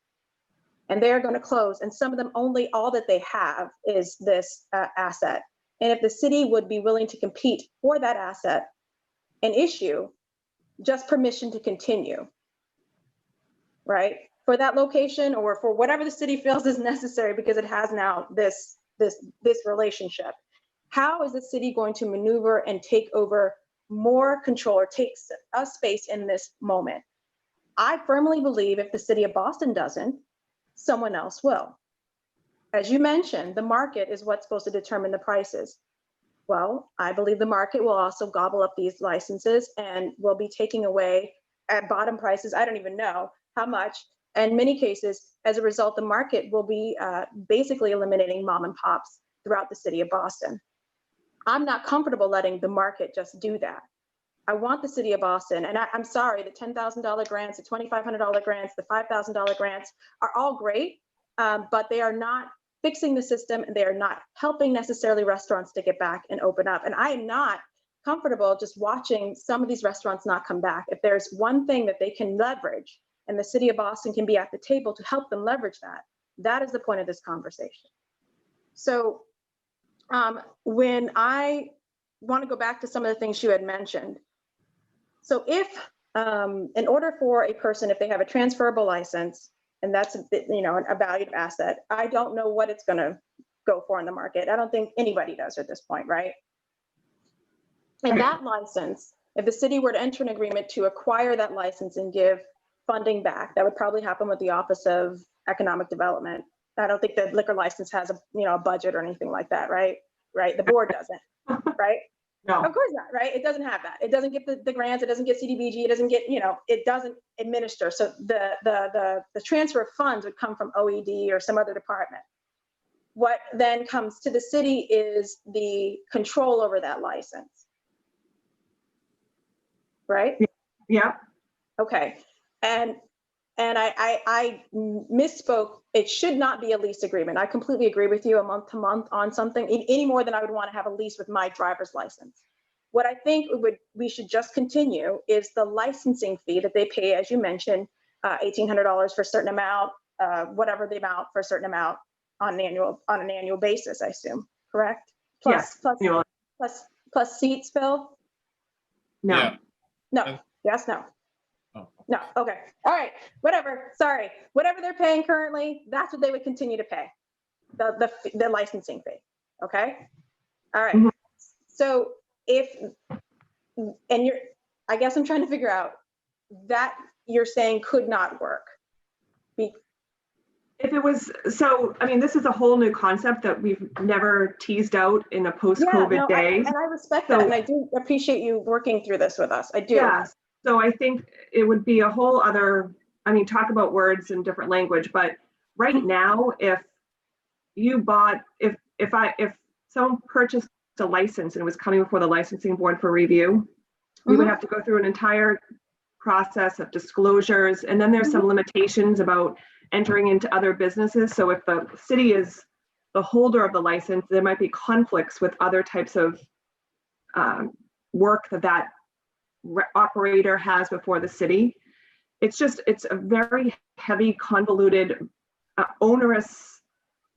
Speaker 6: and they're going to close and some of them only all that they have is this asset. And if the city would be willing to compete for that asset and issue just permission to continue, right? For that location or for whatever the city feels is necessary because it has now this relationship. How is the city going to maneuver and take over more control or take a space in this moment? I firmly believe if the city of Boston doesn't, someone else will. As you mentioned, the market is what's supposed to determine the prices. Well, I believe the market will also gobble up these licenses and will be taking away at bottom prices. I don't even know how much. In many cases, as a result, the market will be basically eliminating mom and pops throughout the city of Boston. I'm not comfortable letting the market just do that. I want the city of Boston, and I'm sorry, the $10,000 grants, the $2,500 grants, the $5,000 grants are all great, but they are not fixing the system and they are not helping necessarily restaurants to get back and open up. And I am not comfortable just watching some of these restaurants not come back. If there's one thing that they can leverage and the city of Boston can be at the table to help them leverage that, that is the point of this conversation. So when I want to go back to some of the things you had mentioned. So if in order for a person, if they have a transferable license, and that's a valued asset, I don't know what it's going to go for in the market. I don't think anybody does at this point, right? And that license, if the city were to enter an agreement to acquire that license and give funding back, that would probably happen with the Office of Economic Development. I don't think the liquor license has a budget or anything like that, right? Right, the board doesn't, right?
Speaker 11: No.
Speaker 6: Of course not, right? It doesn't have that. It doesn't get the grants. It doesn't get CDBG. It doesn't get, it doesn't administer. So the transfer of funds would come from OED or some other department. What then comes to the city is the control over that license, right?
Speaker 11: Yeah.
Speaker 6: Okay, and I misspoke. It should not be a lease agreement. I completely agree with you, a month to month on something, any more than I would want to have a lease with my driver's license. What I think we should just continue is the licensing fee that they pay, as you mentioned, $1,800 for a certain amount, whatever the amount for a certain amount on an annual basis, I assume, correct? Plus seats, Phil?
Speaker 11: No.
Speaker 13: Yeah.
Speaker 6: No, yes, no.
Speaker 13: Oh.
Speaker 6: No, okay, all right, whatever, sorry. Whatever they're paying currently, that's what they would continue to pay. the licensing fee. Okay. All right.
Speaker 11: Mhm.
Speaker 6: So I guess I'm trying to figure out that you're saying could not work.
Speaker 11: If it was, so, I mean, this is a whole new concept that we've never teased out in a post-COVID day.
Speaker 6: And I respect that, and I do appreciate you working through this with us. I do.
Speaker 11: Yeah, so I think it would be a whole other, I mean, talk about words in different language, but right now, if you bought, if someone purchased a license and it was coming before the licensing board for review, we would have to go through an entire process of disclosures, and then there's some limitations about entering into other businesses. So if the city is the holder of the license, there might be conflicts with other types of work that operator has before the city. It's a very heavy, convoluted, onerous,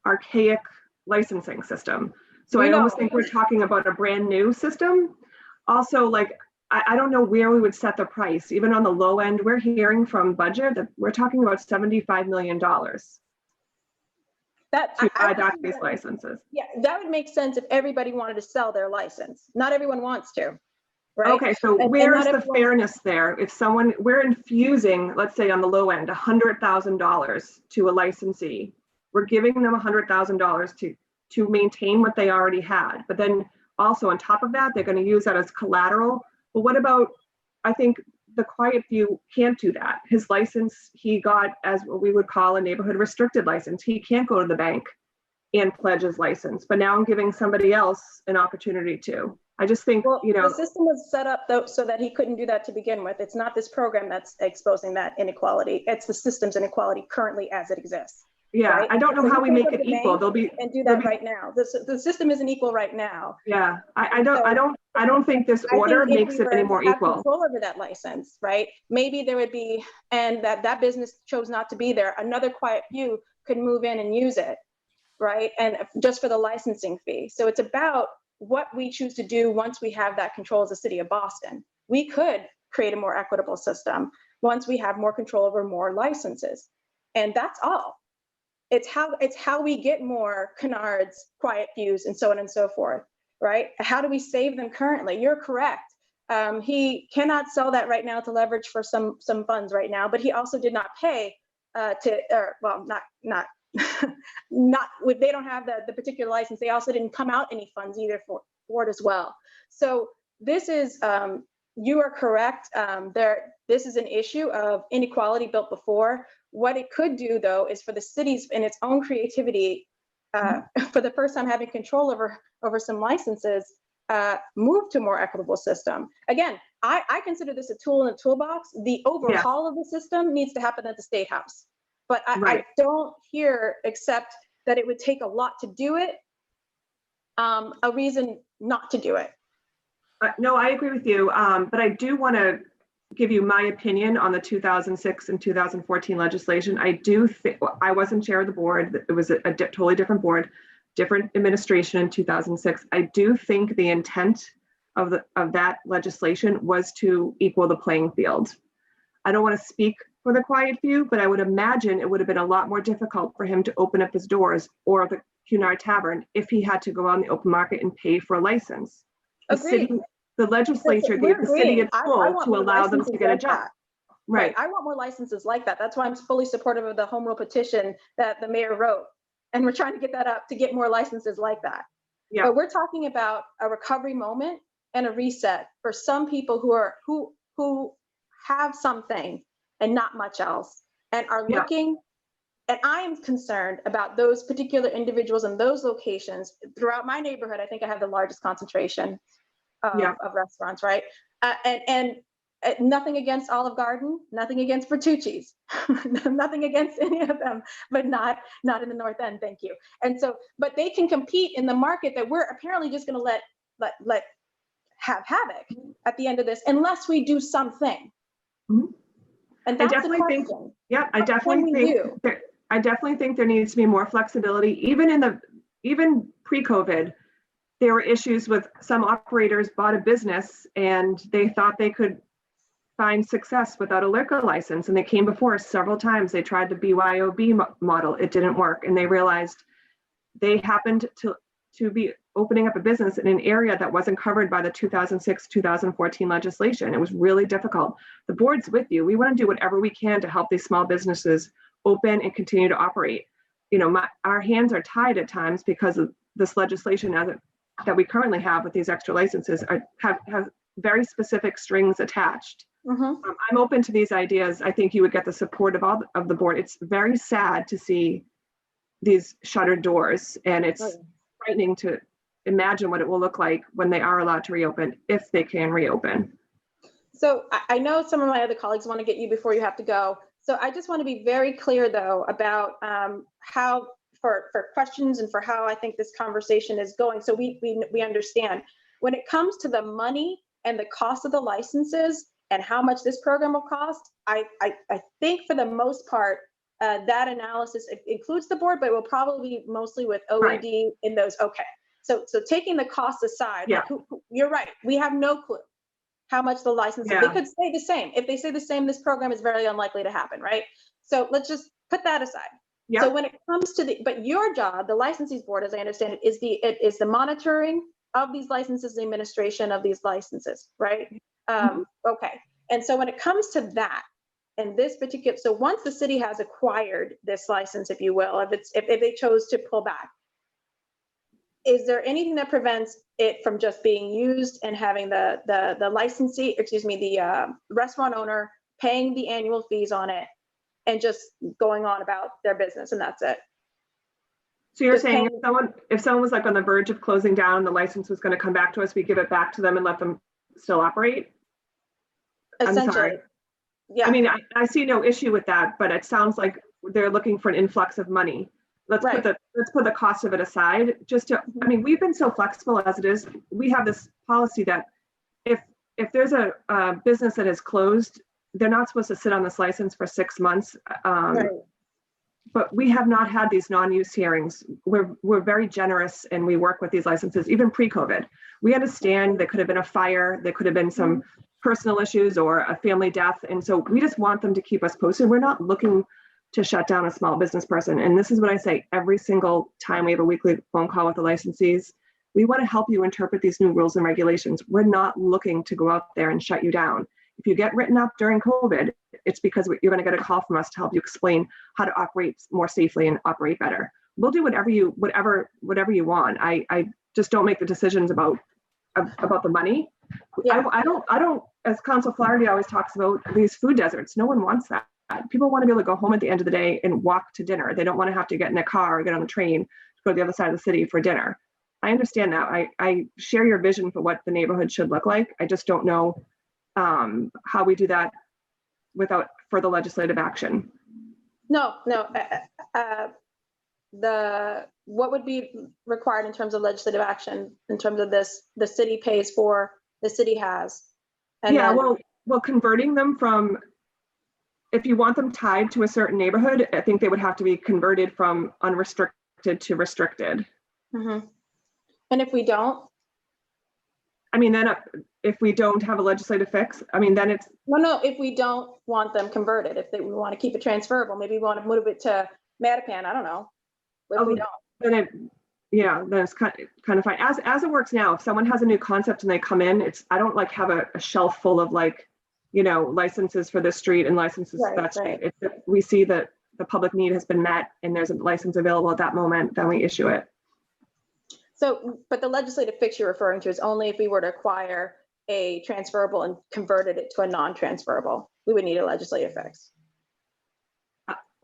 Speaker 11: archaic licensing system. So I almost think we're talking about a brand new system. Also, like, I don't know where we would set the price. Even on the low end, we're hearing from budget that we're talking about $75 million to buy dock-based licenses.
Speaker 6: Yeah, that would make sense if everybody wanted to sell their license. Not everyone wants to, right?
Speaker 11: Okay, so where's the fairness there? If we're infusing, let's say on the low end, $100,000 to a licensee, we're giving them $100,000 to maintain what they already had. But then also on top of that, they're going to use that as collateral. Well, what about, I think the Quiet View can't do that. His license, he got as what we would call a neighborhood restricted license. He can't go to the bank and pledge his license, but now I'm giving somebody else an opportunity to. I just think,
Speaker 6: the system was set up though so that he couldn't do that to begin with. It's not this program that's exposing that inequality. It's the system's inequality currently as it exists.
Speaker 11: Yeah,
Speaker 6: right?
Speaker 11: I don't know how we make it equal.
Speaker 6: And do that right now. The system isn't equal right now.
Speaker 11: Yeah, I don't think this order makes it any more equal.
Speaker 6: Control over that license, right? Maybe there would be, and that business chose not to be there. Another Quiet View could move in and use it, right? And just for the licensing fee. So it's about what we choose to do once we have that control as the city of Boston. We could create a more equitable system once we have more control over more licenses, and that's all. It's how we get more canards, Quiet Views, and so on and so forth, right? How do we save them currently? You're correct. He cannot sell that right now to leverage for some funds right now, but he also did not pay not if they don't have the particular license. They also didn't come out any funds either for it as well. So this is, you are correct. This is an issue of inequality built before. What it could do, though, is for the cities in its own creativity, for the first time having control over some licenses, move to a more equitable system. Again, I consider this a tool in the toolbox. The overhaul of the system needs to happen at the State House. But I don't hear, except that it would take a lot to do it, a reason not to do it.
Speaker 11: No, I agree with you, but I do want to give you my opinion on the 2006 and 2014 legislation. I do think, I wasn't chair of the board. It was a totally different board, different administration in 2006. I do think the intent of that legislation was to equal the playing field. I don't want to speak for the Quiet View, but I would imagine it would have been a lot more difficult for him to open up his doors, or the Cunard Tavern, if he had to go on the open market and pay for a license. The legislature gave the city a tool to allow them to get a job. Right.
Speaker 6: I want more licenses like that. That's why I'm fully supportive of the home rule petition that the mayor wrote. And we're trying to get that up to get more licenses like that. Yeah. But we're talking about a recovery moment and a reset for some people who have something and not much else, and are looking. And I am concerned about those particular individuals in those locations. Throughout my neighborhood, I think I have the largest concentration of restaurants, right? And nothing against Olive Garden, nothing against Bertucci's, nothing against any of them, but not in the North End, thank you. And so, but they can compete in the market that we're apparently just going to let have havoc at the end of this, unless we do something.
Speaker 11: Mm-hmm.
Speaker 6: And that's
Speaker 11: I definitely think, I definitely think there needs to be more flexibility. Even pre-COVID, there were issues with some operators bought a business and they thought they could find success without a liquor license. And they came before us several times. They tried the BYOB model. It didn't work. And they realized they happened to be opening up a business in an area that wasn't covered by the 2006-2014 legislation. It was really difficult. The board's with you. We want to do whatever we can to help these small businesses open and continue to operate. You know, our hands are tied at times because of this legislation that we currently have with these extra licenses have very specific strings attached. I'm open to these ideas. I think you would get the support of all of the board. It's very sad to see these shuttered doors, and it's frightening to imagine what it will look like when they are allowed to reopen, if they can reopen.
Speaker 6: So I know some of my other colleagues want to get you before you have to go. So I just want to be very clear, though, about how for questions and for how I think this conversation is going. So we understand when it comes to the money and the cost of the licenses and how much this program will cost. I think for the most part, that analysis includes the board, but it will probably be mostly with OED in those. Okay. So taking the cost aside, like, you're right. We have no clue how much the license, they could stay the same. If they stay the same, this program is very unlikely to happen, right? So let's just put that aside. So when it comes to but your job, the licensees board, as I understand it, is the monitoring of these licenses, the administration of these licenses, right? Okay. And so when it comes to that, and this particular, so once the city has acquired this license, if you will, if they chose to pull back, is there anything that prevents it from just being used and having the licensee, excuse me, the restaurant owner paying the annual fees on it and just going on about their business and that's it?
Speaker 11: So you're saying if someone was like on the verge of closing down, the license was going to come back to us, we give it back to them and let them still operate?
Speaker 6: Essentially.
Speaker 11: I'm sorry.
Speaker 6: Yeah.
Speaker 11: I mean, I see no issue with that, but it sounds like they're looking for an influx of money. Let's put the cost of it aside. I mean, we've been so flexible as it is. We have this policy that if there's a business that is closed, they're not supposed to sit on this license for 6 months. But we have not had these non-use hearings. We're very generous and we work with these licenses, even pre-COVID. We understand there could have been a fire, there could have been some personal issues or a family death. And so we just want them to keep us posted. We're not looking to shut down a small business person. And this is what I say every single time we have a weekly phone call with the licensees. We want to help you interpret these new rules and regulations. We're not looking to go out there and shut you down. If you get written up during COVID, it's because you're going to get a call from us to help you explain how to operate more safely and operate better. We'll do whatever you want. I just don't make the decisions about the money. I don't, as Council Flaherty always talks about, these food deserts. No one wants that. People want to be able to go home at the end of the day and walk to dinner. They don't want to have to get in a car or get on the train to go to the other side of the city for dinner. I understand that. I share your vision for what the neighborhood should look like. I just don't know how we do that without further legislative action.
Speaker 6: No. What would be required in terms of legislative action, in terms of this, the city pays for, the city has? And
Speaker 11: well, converting them from, if you want them tied to a certain neighborhood, I think they would have to be converted from unrestricted to restricted.
Speaker 6: And if we don't?
Speaker 11: I mean, then if we don't have a legislative fix, I mean, then it's.
Speaker 6: No, if we don't want them converted, if we want to keep it transferable, maybe we want to move it to Mattapan, I don't know. If we don't.
Speaker 11: Then it's kind of fine. As it works now, if someone has a new concept and they come in, I don't like have a shelf full of licenses for this street and licenses for that street. If we see that the public need has been met and there's a license available at that moment, then we issue it.
Speaker 6: So, but the legislative fix you're referring to is only if we were to acquire a transferable and converted it to a non-transferable, we would need a legislative fix.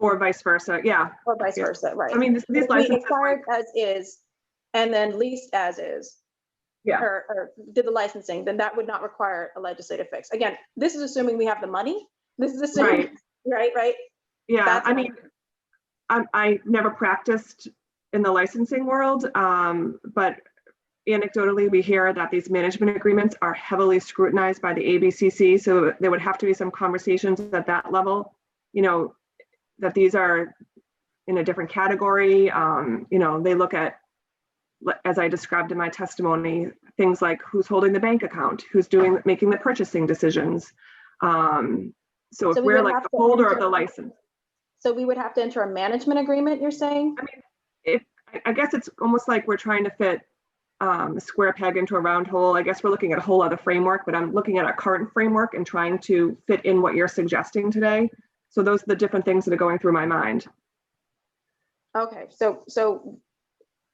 Speaker 11: Or vice versa, yeah.
Speaker 6: Or vice versa, right.
Speaker 11: I mean, these licenses
Speaker 6: acquired as is and then leased as is.
Speaker 11: Yeah.
Speaker 6: Or did the licensing, then that would not require a legislative fix. Again, this is assuming we have the money. This is assuming, right?
Speaker 11: Yeah, I mean, I never practiced in the licensing world, but anecdotally, we hear that these management agreements are heavily scrutinized by the ABCC. So there would have to be some conversations at that level, that these are in a different category. They look at, as I described in my testimony, things like who's holding the bank account, who's making the purchasing decisions. So if we're like the holder of the license.
Speaker 6: So we would have to enter a management agreement, you're saying?
Speaker 11: I mean, I guess it's almost like we're trying to fit a square peg into a round hole. I guess we're looking at a whole other framework, but I'm looking at our current framework and trying to fit in what you're suggesting today. So those are the different things that are going through my mind.
Speaker 6: Okay, so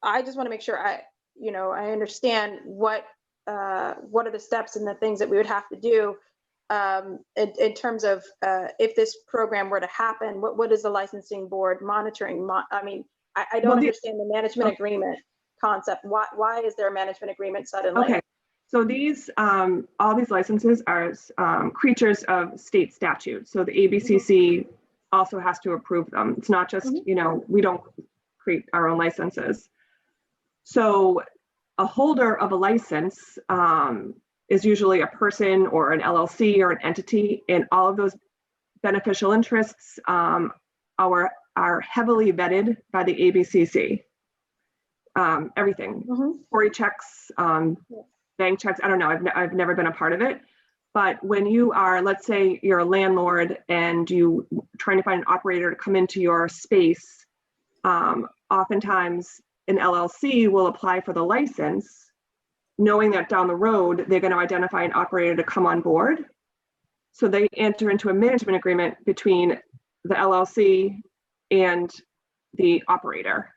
Speaker 6: I just want to make sure I understand what are the steps and the things that we would have to do in terms of if this program were to happen. What is the licensing board monitoring? I don't understand the management agreement concept. Why is there a management agreement suddenly?
Speaker 11: Okay, so these all these licenses are creatures of state statute. So the ABCC also has to approve them. It's not just, we don't create our own licenses. So a holder of a license is usually a person or an LLC or an entity, and all of those beneficial interests are heavily vetted by the ABCC. Everything, Cory checks, bank checks. I don't know. I've never been a part of it. But when you are, let's say you're a landlord and you trying to find an operator to come into your space, oftentimes an LLC will apply for the license, knowing that down the road, they're going to identify an operator to come on board. So they enter into a management agreement between the LLC and the operator.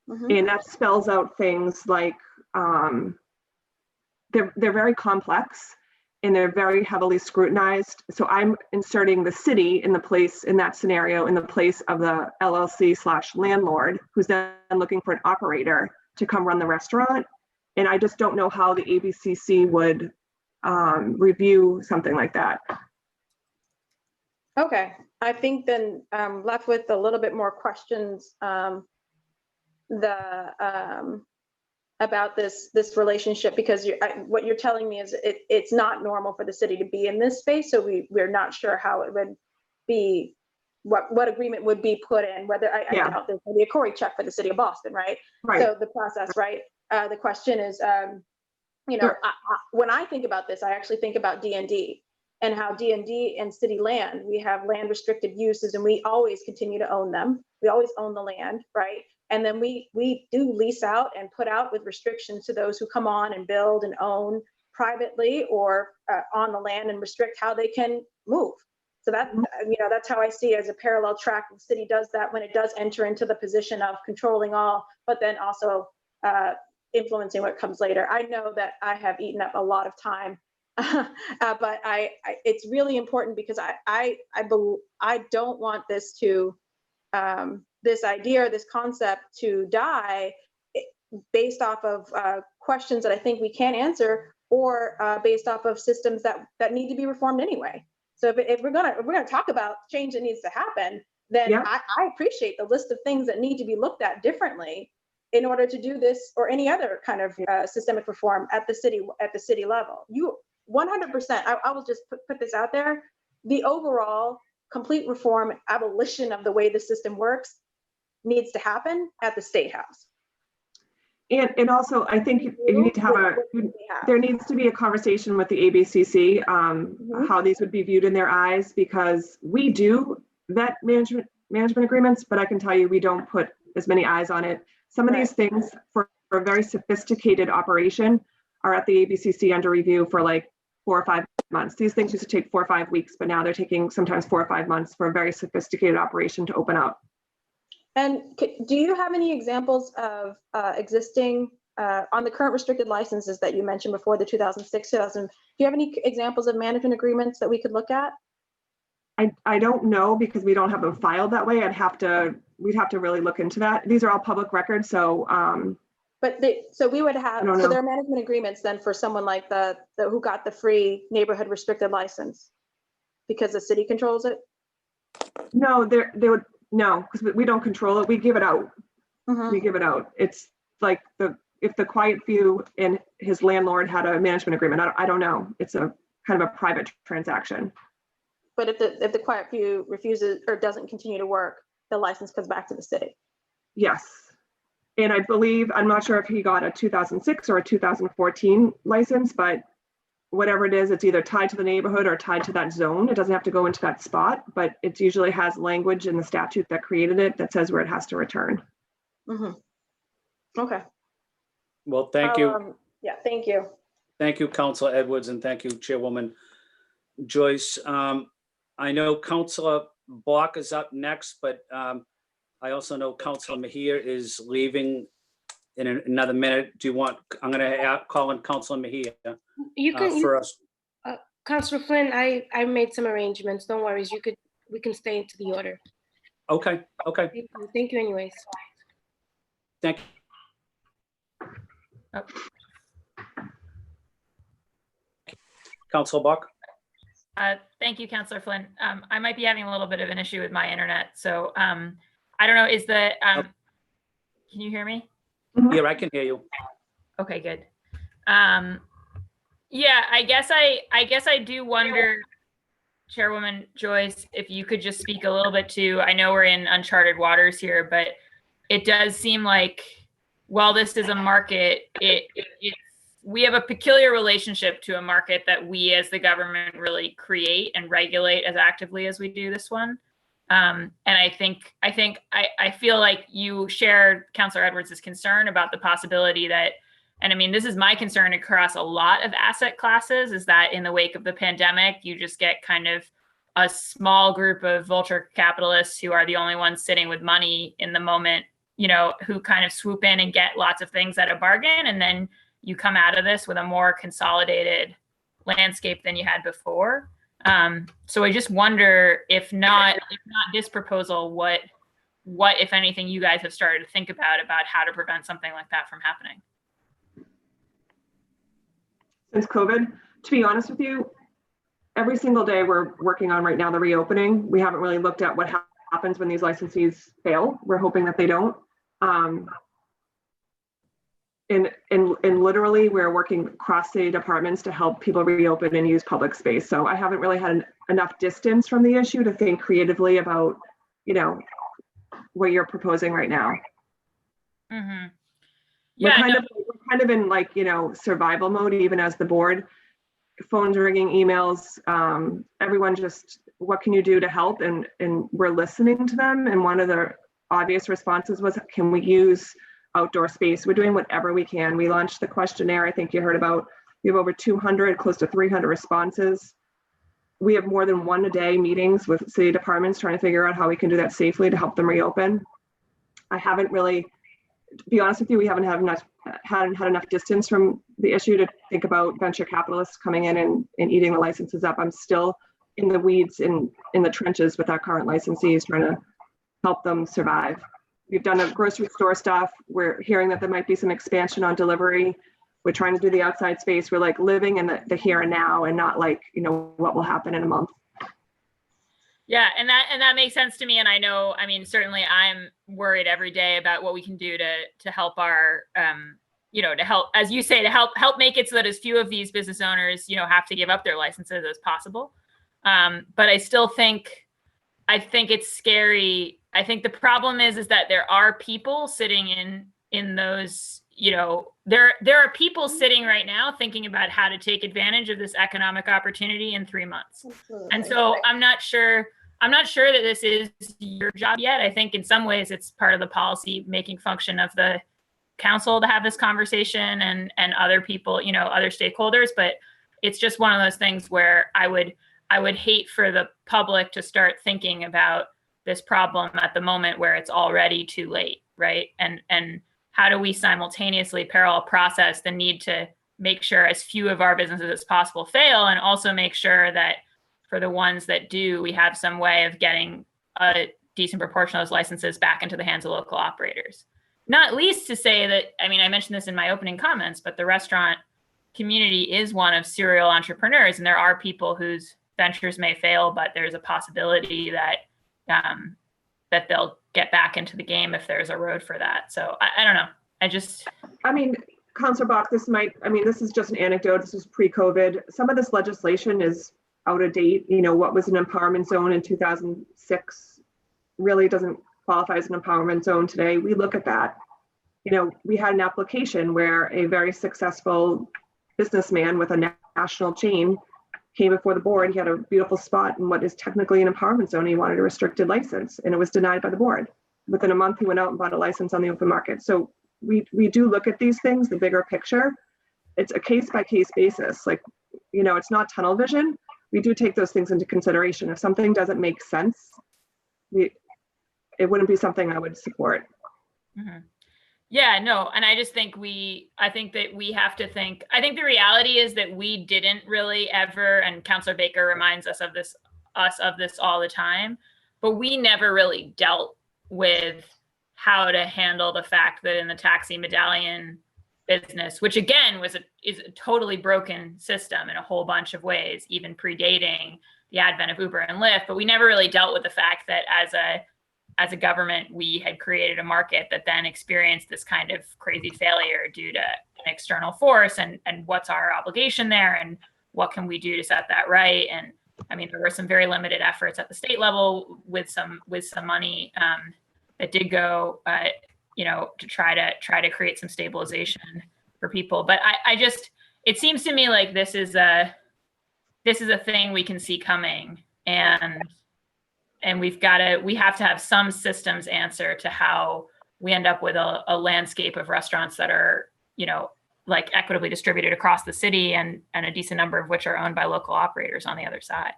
Speaker 11: And that spells out things like, they're very complex and they're very heavily scrutinized. So I'm inserting the city in that scenario, in the place of the LLC/landlord, who's then looking for an operator to come run the restaurant. And I just don't know how the ABCC would review something like that.
Speaker 6: Okay, I think then I'm left with a little bit more questions about this relationship, because what you're telling me is it's not normal for the city to be in this space, so we're not sure how it would be, what agreement would be put in, whether I doubt there's going to be a Cory check for the city of Boston, right? So the process, right? The question is, when I think about this, I actually think about D&D and how D&D and city land, we have land restricted uses and we always continue to own them. We always own the land, right? And then we do lease out and put out with restrictions to those who come on and build and own privately or on the land, and restrict how they can move. So that, that's how I see it as a parallel track. The city does that when it does enter into the position of controlling all, but then also influencing what comes later. I know that I have eaten up a lot of time, but it's really important because I don't want this to, this idea or this concept to die based off of questions that I think we can't answer, or based off of systems that need to be reformed anyway. So if we're gonna talk about change that needs to happen, then I appreciate the list of things that need to be looked at differently in order to do this or any other kind of systemic reform at the city level. You 100%. I will just put this out there. The overall complete reform, abolition of the way the system works needs to happen at the State House.
Speaker 11: And also, I think you need to there needs to be a conversation with the ABCC, how these would be viewed in their eyes, because we do vet management agreements, but I can tell you, we don't put as many eyes on it. Some of these things for a very sophisticated operation are at the ABCC under review for like 4 or 5 months. These things used to take 4 or 5 weeks, but now they're taking sometimes 4 or 5 months for a very sophisticated operation to open up.
Speaker 6: And do you have any examples of existing on the current restricted licenses that you mentioned before, the 2006, 2000? Do you have any examples of management agreements that we could look at?
Speaker 11: I don't know, because we don't have them filed that way. We'd have to really look into that. These are all public records, so.
Speaker 6: So we would have, so there are management agreements then for someone like the who got the free neighborhood restricted license because the city controls it?
Speaker 11: No, they would. No, because we don't control it. We give it out. We give it out. It's like if the Quiet Few and his landlord had a management agreement. I don't know. It's a kind of a private transaction.
Speaker 6: But if the Quiet Few refuses or doesn't continue to work, the license comes back to the city.
Speaker 11: Yes, and I believe, I'm not sure if he got a 2006 or a 2014 license, but whatever it is, it's either tied to the neighborhood or tied to that zone. It doesn't have to go into that spot, but it usually has language in the statute that created it that says where it has to return.
Speaker 6: Okay.
Speaker 1: Well, thank you.
Speaker 6: Yeah, thank you.
Speaker 1: Thank you, Councilor Edwards, and thank you, Chairwoman Joyce. I know Councilor Block is up next, but I also know Councilor Mejia is leaving in another minute. Do you want, I'm gonna call in Councilor Mejia
Speaker 4: You can,
Speaker 1: first.
Speaker 4: Councilor Flynn, I made some arrangements. Don't worry. We can stay into the order.
Speaker 1: Okay, okay,
Speaker 4: Thank you anyways.
Speaker 1: thank you.
Speaker 5: Oh.
Speaker 1: Councilor Block?
Speaker 5: Thank you, Councilor Flynn. I might be having a little bit of an issue with my internet, so I don't know, is the, can you hear me?
Speaker 1: Yeah, I can hear you.
Speaker 5: Okay, good. Yeah, I guess I do wonder, Chairwoman Joyce, if you could just speak a little bit to, I know we're in uncharted waters here, but it does seem like while this is a market, we have a peculiar relationship to a market that we as the government really create and regulate as actively as we do this one. And I feel like you share Councilor Edwards' concern about the possibility that, and I mean, this is my concern across a lot of asset classes, is that in the wake of the pandemic, you just get kind of a small group of vulture capitalists who are the only ones sitting with money in the moment, you know, who kind of swoop in and get lots of things at a bargain. And then you come out of this with a more consolidated landscape than you had before. So I just wonder if not this proposal, what, if anything, you guys have started to think about how to prevent something like that from happening.
Speaker 11: Since COVID, to be honest with you, every single day we're working on right now the reopening. We haven't really looked at what happens when these licensees fail. We're hoping that they don't. And literally we're working across city departments to help people reopen and use public space. So I haven't really had enough distance from the issue to think creatively about, you know, what you're proposing right now.
Speaker 5: Mm-hmm.
Speaker 11: Yeah, we're kind of in, like, you know, survival mode, even as the board. Phones ringing, emails, everyone just, what can you do to help? And we're listening to them. And one of the obvious responses was, can we use outdoor space? We're doing whatever we can. We launched the questionnaire. I think you heard about, we have over 200, close to 300 responses. We have more than one a day meetings with city departments trying to figure out how we can do that safely to help them reopen. I haven't really, to be honest with you, we haven't had enough distance from the issue to think about venture capitalists coming in and eating the licenses up. I'm still in the weeds, in the trenches with our current licensees, trying to help them survive. We've done a grocery store stuff. We're hearing that there might be some expansion on delivery. We're trying to do the outside space. We're like living in the here and now, and not like, you know, what will happen in a month.
Speaker 5: Yeah, and that makes sense to me. And I know, I mean, certainly I'm worried every day about what we can do to help our, you know, to help, as you say, to help make it so that as few of these business owners, you know, have to give up their licenses as possible. But I still think, it's scary. I think the problem is that there are people sitting in those, you know, there are people sitting right now thinking about how to take advantage of this economic opportunity in 3 months.
Speaker 6: Absolutely.
Speaker 5: And so I'm not sure that this is your job yet. I think in some ways it's part of the policy making function of the council to have this conversation and other people, you know, other stakeholders. But it's just one of those things where I would hate for the public to start thinking about this problem at the moment where it's already too late, right? And how do we simultaneously parallel process the need to make sure as few of our businesses as possible fail, and also make sure that for the ones that do, we have some way of getting a decent proportion of those licenses back into the hands of local operators. Not least to say that, I mean, I mentioned this in my opening comments, but the restaurant community is one of serial entrepreneurs, and there are people whose ventures may fail, but there's a possibility that that they'll get back into the game if there's a road for that. So I don't know. I mean,
Speaker 11: Councilor Bach, this is just an anecdote. This is pre-COVID. Some of this legislation is out of date. You know, what was an empowerment zone in 2006 really doesn't qualify as an empowerment zone today. We look at that. You know, we had an application where a very successful businessman with a national chain came before the board. He had a beautiful spot in what is technically an empowerment zone. He wanted a restricted license, and it was denied by the board. Within a month, he went out and bought a license on the open market. So we do look at these things, the bigger picture. It's a case by case basis. Like, you know, it's not tunnel vision. We do take those things into consideration. If something doesn't make sense, it wouldn't be something I would support.
Speaker 5: Mhm. Yeah, no, and I just think I think that we have to think, I think the reality is that we didn't really ever, and Councillor Baker reminds us of this all the time, but we never really dealt with how to handle the fact that in the taxi medallion business, which again is a totally broken system in a whole bunch of ways, even predating the advent of Uber and Lyft, but we never really dealt with the fact that as a government, we had created a market that then experienced this kind of crazy failure due to an external force, and what's our obligation there, and what can we do to set that right? And I mean, there were some very limited efforts at the state level with some money that did go, you know, to try to create some stabilization for people. But I just, it seems to me like this is a thing we can see coming, and we have to have some systems answer to how we end up with a landscape of restaurants that are, you know, like equitably distributed across the city, and a decent number of which are owned by local operators on the other side.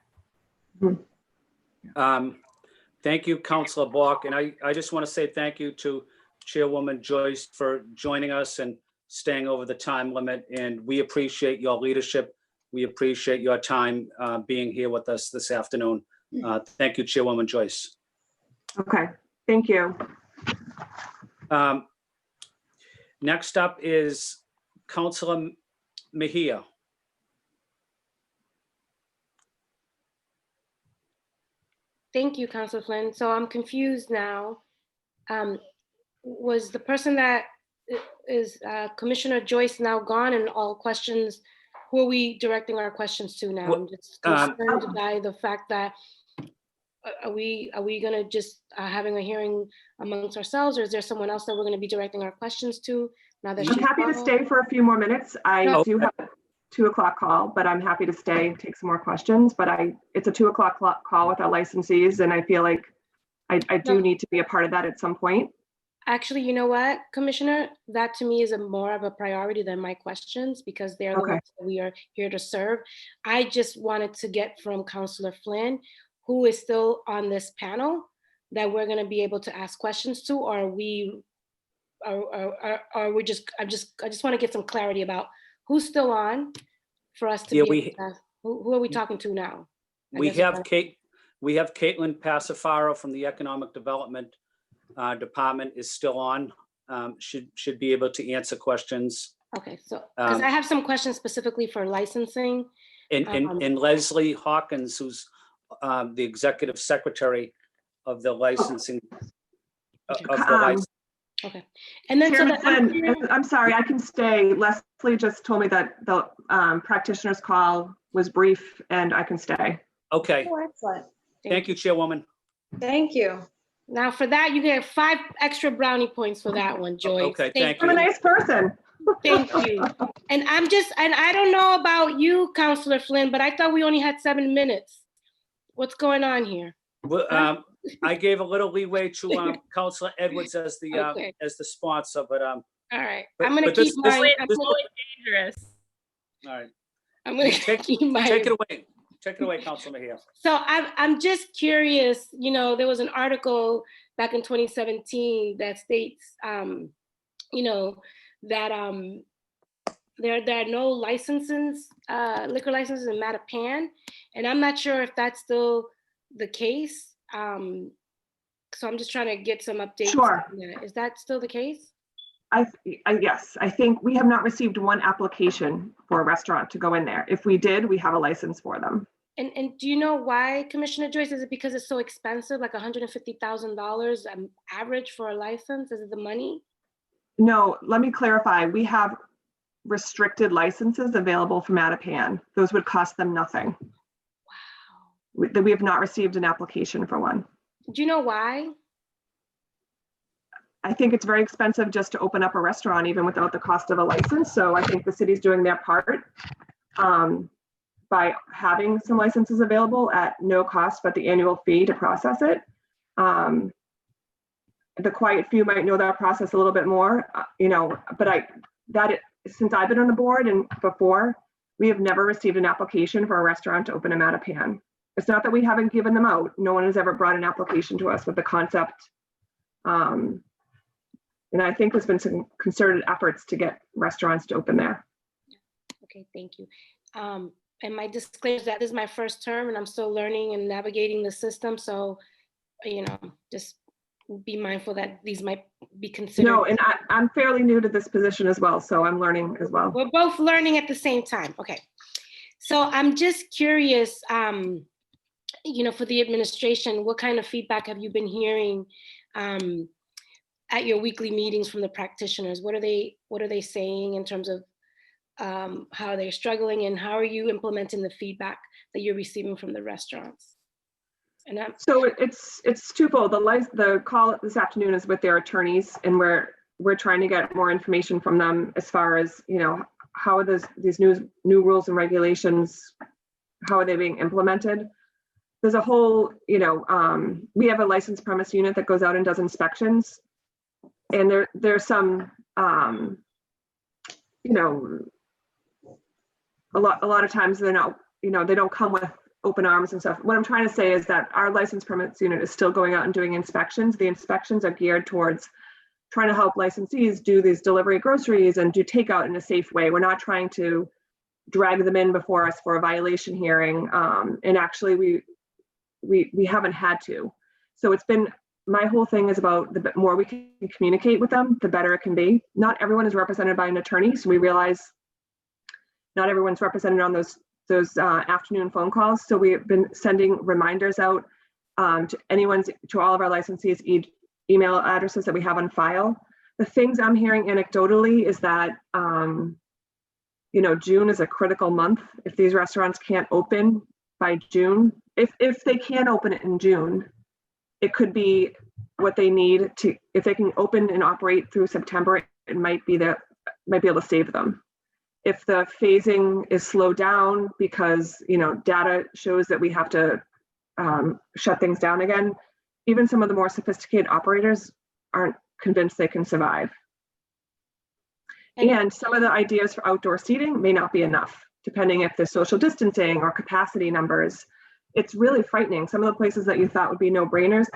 Speaker 1: Thank you, Councilor Balk. And I just want to say thank you to Chairwoman Joyce for joining us and staying over the time limit. And we appreciate your leadership. We appreciate your time being here with us this afternoon. Thank you, Chairwoman Joyce.
Speaker 11: Okay, thank you.
Speaker 1: Next up is Councilor Mejia.
Speaker 4: Thank you, Councilor Flynn. So I'm confused now. Was the person that is Commissioner Joyce now gone, and all questions, who are we directing our questions to now? I'm just concerned by the fact that are we gonna just having a hearing amongst ourselves, or is there someone else that we're gonna be directing our questions to now that
Speaker 11: I'm happy to stay for a few more minutes. I do have a 2 o'clock call, but I'm happy to stay, take some more questions. But it's a 2 o'clock call with our licensees, and I feel like I do need to be a part of that at some point.
Speaker 4: Actually, you know what, Commissioner, that to me is more of a priority than my questions, because they're the ones that we are here to serve. I just wanted to get from Councilor Flynn, who is still on this panel, that we're going to be able to ask questions to, or we just, I just want to get some clarity about who's still on for us to be able to ask. Who are we talking to now?
Speaker 1: We have Caitlin Passafaro from the Economic Development Department is still on. Should be able to answer questions.
Speaker 4: Okay, so because I have some questions specifically for licensing.
Speaker 1: And Leslie Hawkins, who's the executive secretary of the licensing.
Speaker 4: Okay, and then
Speaker 11: Chairman Flynn, I'm sorry, I can stay. Leslie just told me that the practitioner's call was brief, and I can stay.
Speaker 1: Okay.
Speaker 6: Oh, excellent.
Speaker 1: Thank you, Chairwoman.
Speaker 6: Thank you.
Speaker 4: Now for that, you get 5 extra brownie points for that one, Joyce.
Speaker 1: Okay, thank you.
Speaker 11: I'm a nice person.
Speaker 4: Thank you. And I don't know about you, Councilor Flynn, but I thought we only had 7 minutes. What's going on here?
Speaker 1: Well, I gave a little leeway to Councilor Edwards as the sponsor, but
Speaker 4: all right, I'm gonna keep mine.
Speaker 5: It's always dangerous.
Speaker 1: All right,
Speaker 4: I'm gonna keep mine.
Speaker 1: Take it away. Take it away, Councilor Mejia.
Speaker 4: So I'm just curious. You know, there was an article back in 2017 that states, you know, that there are no licenses, liquor licenses in Mattapan, and I'm not sure if that's still the case. So I'm just trying to get some updates.
Speaker 11: Sure.
Speaker 4: Is that still the case?
Speaker 11: Yes, I think we have not received one application for a restaurant to go in there. If we did, we have a license for them.
Speaker 4: And do you know why, Commissioner Joyce? Is it because it's so expensive, like $150,000 average for a license? Is it the money?
Speaker 11: No, let me clarify. We have restricted licenses available for Mattapan. Those would cost them nothing. Wow. We have not received an application for one.
Speaker 4: Do you know why?
Speaker 11: I think it's very expensive just to open up a restaurant, even without the cost of a license. So I think the city's doing their part by having some licenses available at no cost but the annual fee to process it. the quiet few might know that process a little bit more, but since I've been on the board and before, we have never received an application for a restaurant to open a Mattapan. It's not that we haven't given them out. No one has ever brought an application to us with the concept. And I think there's been some concerted efforts to get restaurants to open there.
Speaker 4: Okay, thank you. And my disclaimer is that this is my first term and I'm still learning and navigating the system. So, just be mindful that these might be considered.
Speaker 11: No, and I'm fairly new to this position as well, so I'm learning as well.
Speaker 4: We're both learning at the same time. Okay. So I'm just curious, for the administration, what kind of feedback have you been hearing at your weekly meetings from the practitioners? What are they saying in terms of how they're struggling, and how are you implementing the feedback that you're receiving from the restaurants? And
Speaker 11: so it's twofold. The call this afternoon is with their attorneys, and we're trying to get more information from them as far as how are these new rules and regulations, how are they being implemented? There's a whole, we have a licensed premise unit that goes out and does inspections, and there's some a lot of times they're not, they don't come with open arms and stuff. What I'm trying to say is that our licensed permits unit is still going out and doing inspections. The inspections are geared towards trying to help licensees do these delivery groceries and do takeout in a safe way. We're not trying to drag them in before us for a violation hearing. And actually we haven't had to. So it's been, my whole thing is about the more we can communicate with them, the better it can be. Not everyone is represented by an attorney. So we realize not everyone's represented on those afternoon phone calls. So we've been sending reminders out to all of our licensees' email addresses that we have on file. The things I'm hearing anecdotally is that, June is a critical month. If these restaurants can't open by June, if they can open it in June, it could be what they need to, if they can open and operate through September, it might be able to save them. If the phasing is slowed down because, data shows that we have to shut things down again, even some of the more sophisticated operators aren't convinced they can survive. And some of the ideas for outdoor seating may not be enough, depending if there's social distancing or capacity numbers. It's really frightening. Some of the places that you thought would be no-brainers,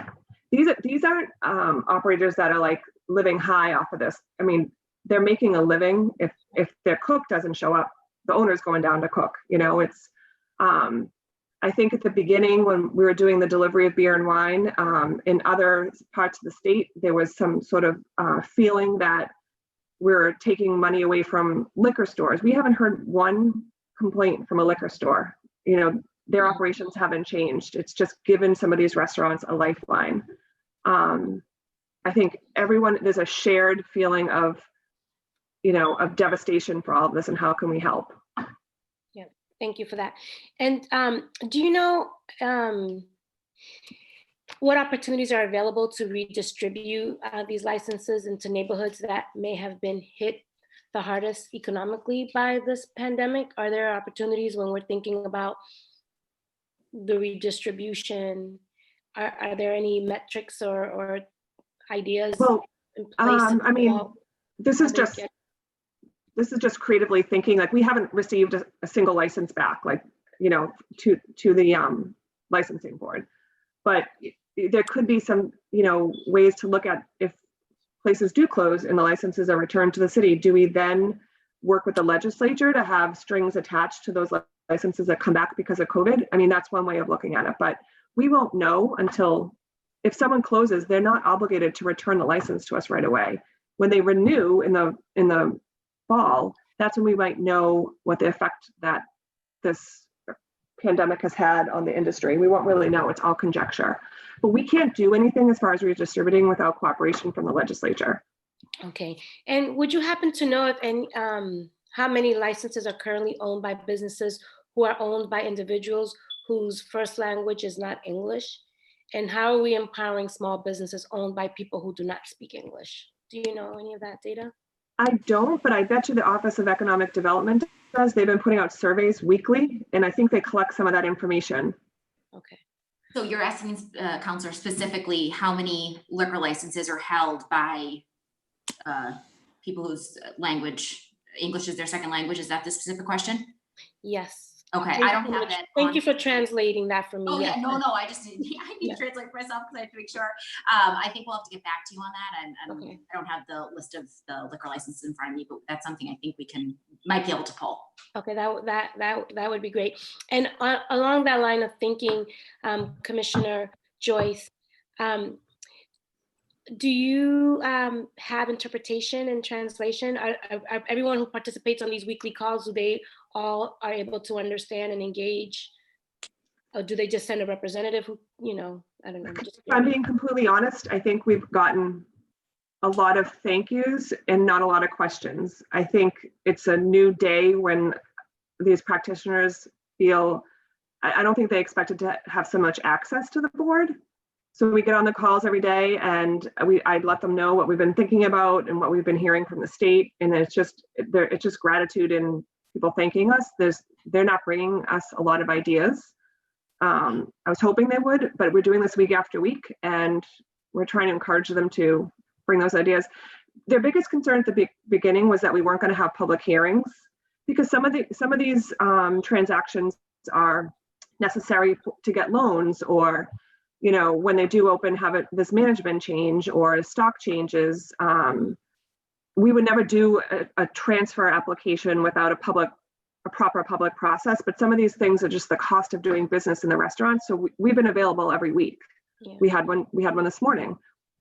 Speaker 11: these aren't operators that are like living high off of this. I mean, they're making a living. If their cook doesn't show up, the owner's going down to cook. It's I think at the beginning when we were doing the delivery of beer and wine in other parts of the state, there was some sort of feeling that we're taking money away from liquor stores. We haven't heard one complaint from a liquor store. Their operations haven't changed. It's just given some of these restaurants a lifeline. I think there's a shared feeling of devastation for all of this, and how can we help?
Speaker 4: Yeah, thank you for that. And do you know what opportunities are available to redistribute these licenses into neighborhoods that may have been hit the hardest economically by this pandemic? Are there opportunities when we're thinking about the redistribution? Are there any metrics or ideas in place?
Speaker 11: This is just creatively thinking. Like, we haven't received a single license back, to the licensing board, but there could be some, ways to look at if places do close and the licenses are returned to the city. Do we then work with the legislature to have strings attached to those licenses that come back because of COVID? I mean, that's one way of looking at it, but we won't know until, if someone closes, they're not obligated to return the license to us right away. When they renew in the fall, that's when we might know what the effect that this pandemic has had on the industry. We won't really know. It's all conjecture. But we can't do anything as far as redistributing without cooperation from the legislature.
Speaker 4: Okay. And would you happen to know if any how many licenses are currently owned by businesses who are owned by individuals whose first language is not English? And how are we empowering small businesses owned by people who do not speak English? Do you know any of that data?
Speaker 11: I don't, but I bet you the Office of Economic Development does. They've been putting out surveys weekly, and I think they collect some of that information.
Speaker 4: Okay.
Speaker 12: So you're asking, Counselor, specifically how many liquor licenses are held by people whose English is their second language? Is that the specific question?
Speaker 4: Yes.
Speaker 12: Okay,
Speaker 4: Thank
Speaker 12: I
Speaker 4: you
Speaker 12: don't
Speaker 4: so
Speaker 12: have
Speaker 4: much.
Speaker 12: that.
Speaker 4: Thank
Speaker 12: on-
Speaker 4: you for translating that for me.
Speaker 12: Oh, yeah,
Speaker 4: Yes.
Speaker 12: no, I just, I need
Speaker 4: Yeah.
Speaker 12: to translate for myself because I have to make sure. I think we'll have to get back to you on that. And
Speaker 4: Okay.
Speaker 12: I don't have the list of the liquor licenses in front of me, but that's something I think we might be able to pull.
Speaker 4: Okay, that would be great. And along that line of thinking, Commissioner Joyce, do you have interpretation and translation? Are everyone who participates on these weekly calls, do they all are able to understand and engage? Or do they just send a representative who, I don't know.
Speaker 11: If I'm being completely honest, I think we've gotten a lot of thank yous and not a lot of questions. I think it's a new day when these practitioners feel, I don't think they expected to have so much access to the board. So we get on the calls every day and I'd let them know what we've been thinking about and what we've been hearing from the state. And it's just gratitude and people thanking us. They're not bringing us a lot of ideas. I was hoping they would, but we're doing this week after week and we're trying to encourage them to bring those ideas. Their biggest concern at the beginning was that we weren't going to have public hearings because some of these transactions are necessary to get loans, or when they do open, have this management change or stock changes. We would never do a transfer application without a proper public process, but some of these things are just the cost of doing business in the restaurant. So we've been available every week. Yeah. We had one this morning.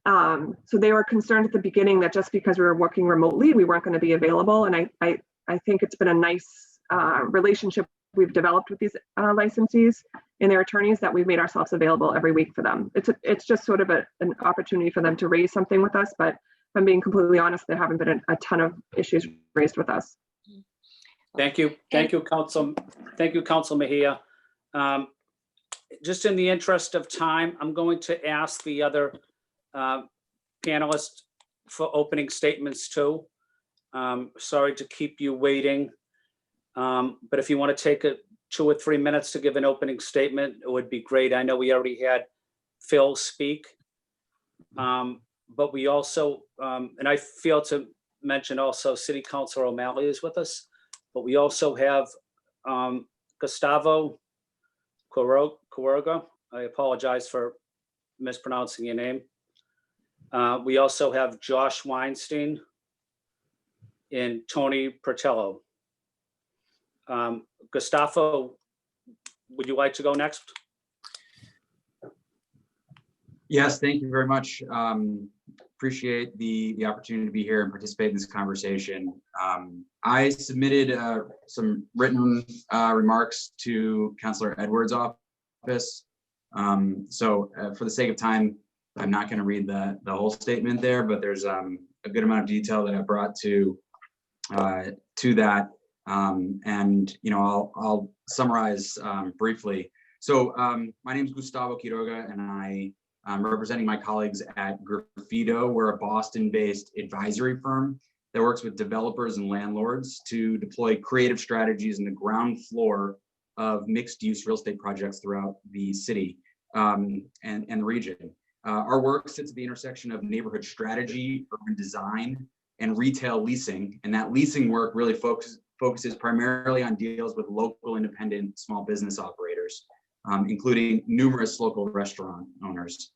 Speaker 11: So they were concerned at the beginning that just because we were working remotely, we weren't going to be available. And I think it's been a nice relationship we've developed with these licensees and their attorneys that we've made ourselves available every week for them. It's just sort of an opportunity for them to raise something with us. But if I'm being completely honest, there haven't been a ton of issues raised with us.
Speaker 1: Thank you, Council. Thank you, Council Mejia. Just in the interest of time, I'm going to ask the other panelists for opening statements too. Sorry to keep you waiting, but if you want to take 2 or 3 minutes to give an opening statement, it would be great. I know we already had Phil speak, but we also, and I failed to mention also City Councilor O'Malley is with us. But we also have Gustavo Quiroga. I apologize for mispronouncing your name. We also have Josh Weinstein and Tony Pertello. Gustavo, would you like to go next?
Speaker 14: Yes, thank you very much. Appreciate the opportunity to be here and participate in this conversation. I submitted some written remarks to Councilor Edwards' office. So for the sake of time, I'm not going to read the whole statement there, but there's a good amount of detail that I brought to that. And I'll summarize briefly. So my name is Gustavo Quiroga, and I'm representing my colleagues at Graffito. We're a Boston-based advisory firm that works with developers and landlords to deploy creative strategies in the ground floor of mixed-use real estate projects throughout the city and the region. Our work sits at the intersection of neighborhood strategy, urban design, and retail leasing. And that leasing work really focuses primarily on deals with local independent small business operators, including numerous local restaurant owners.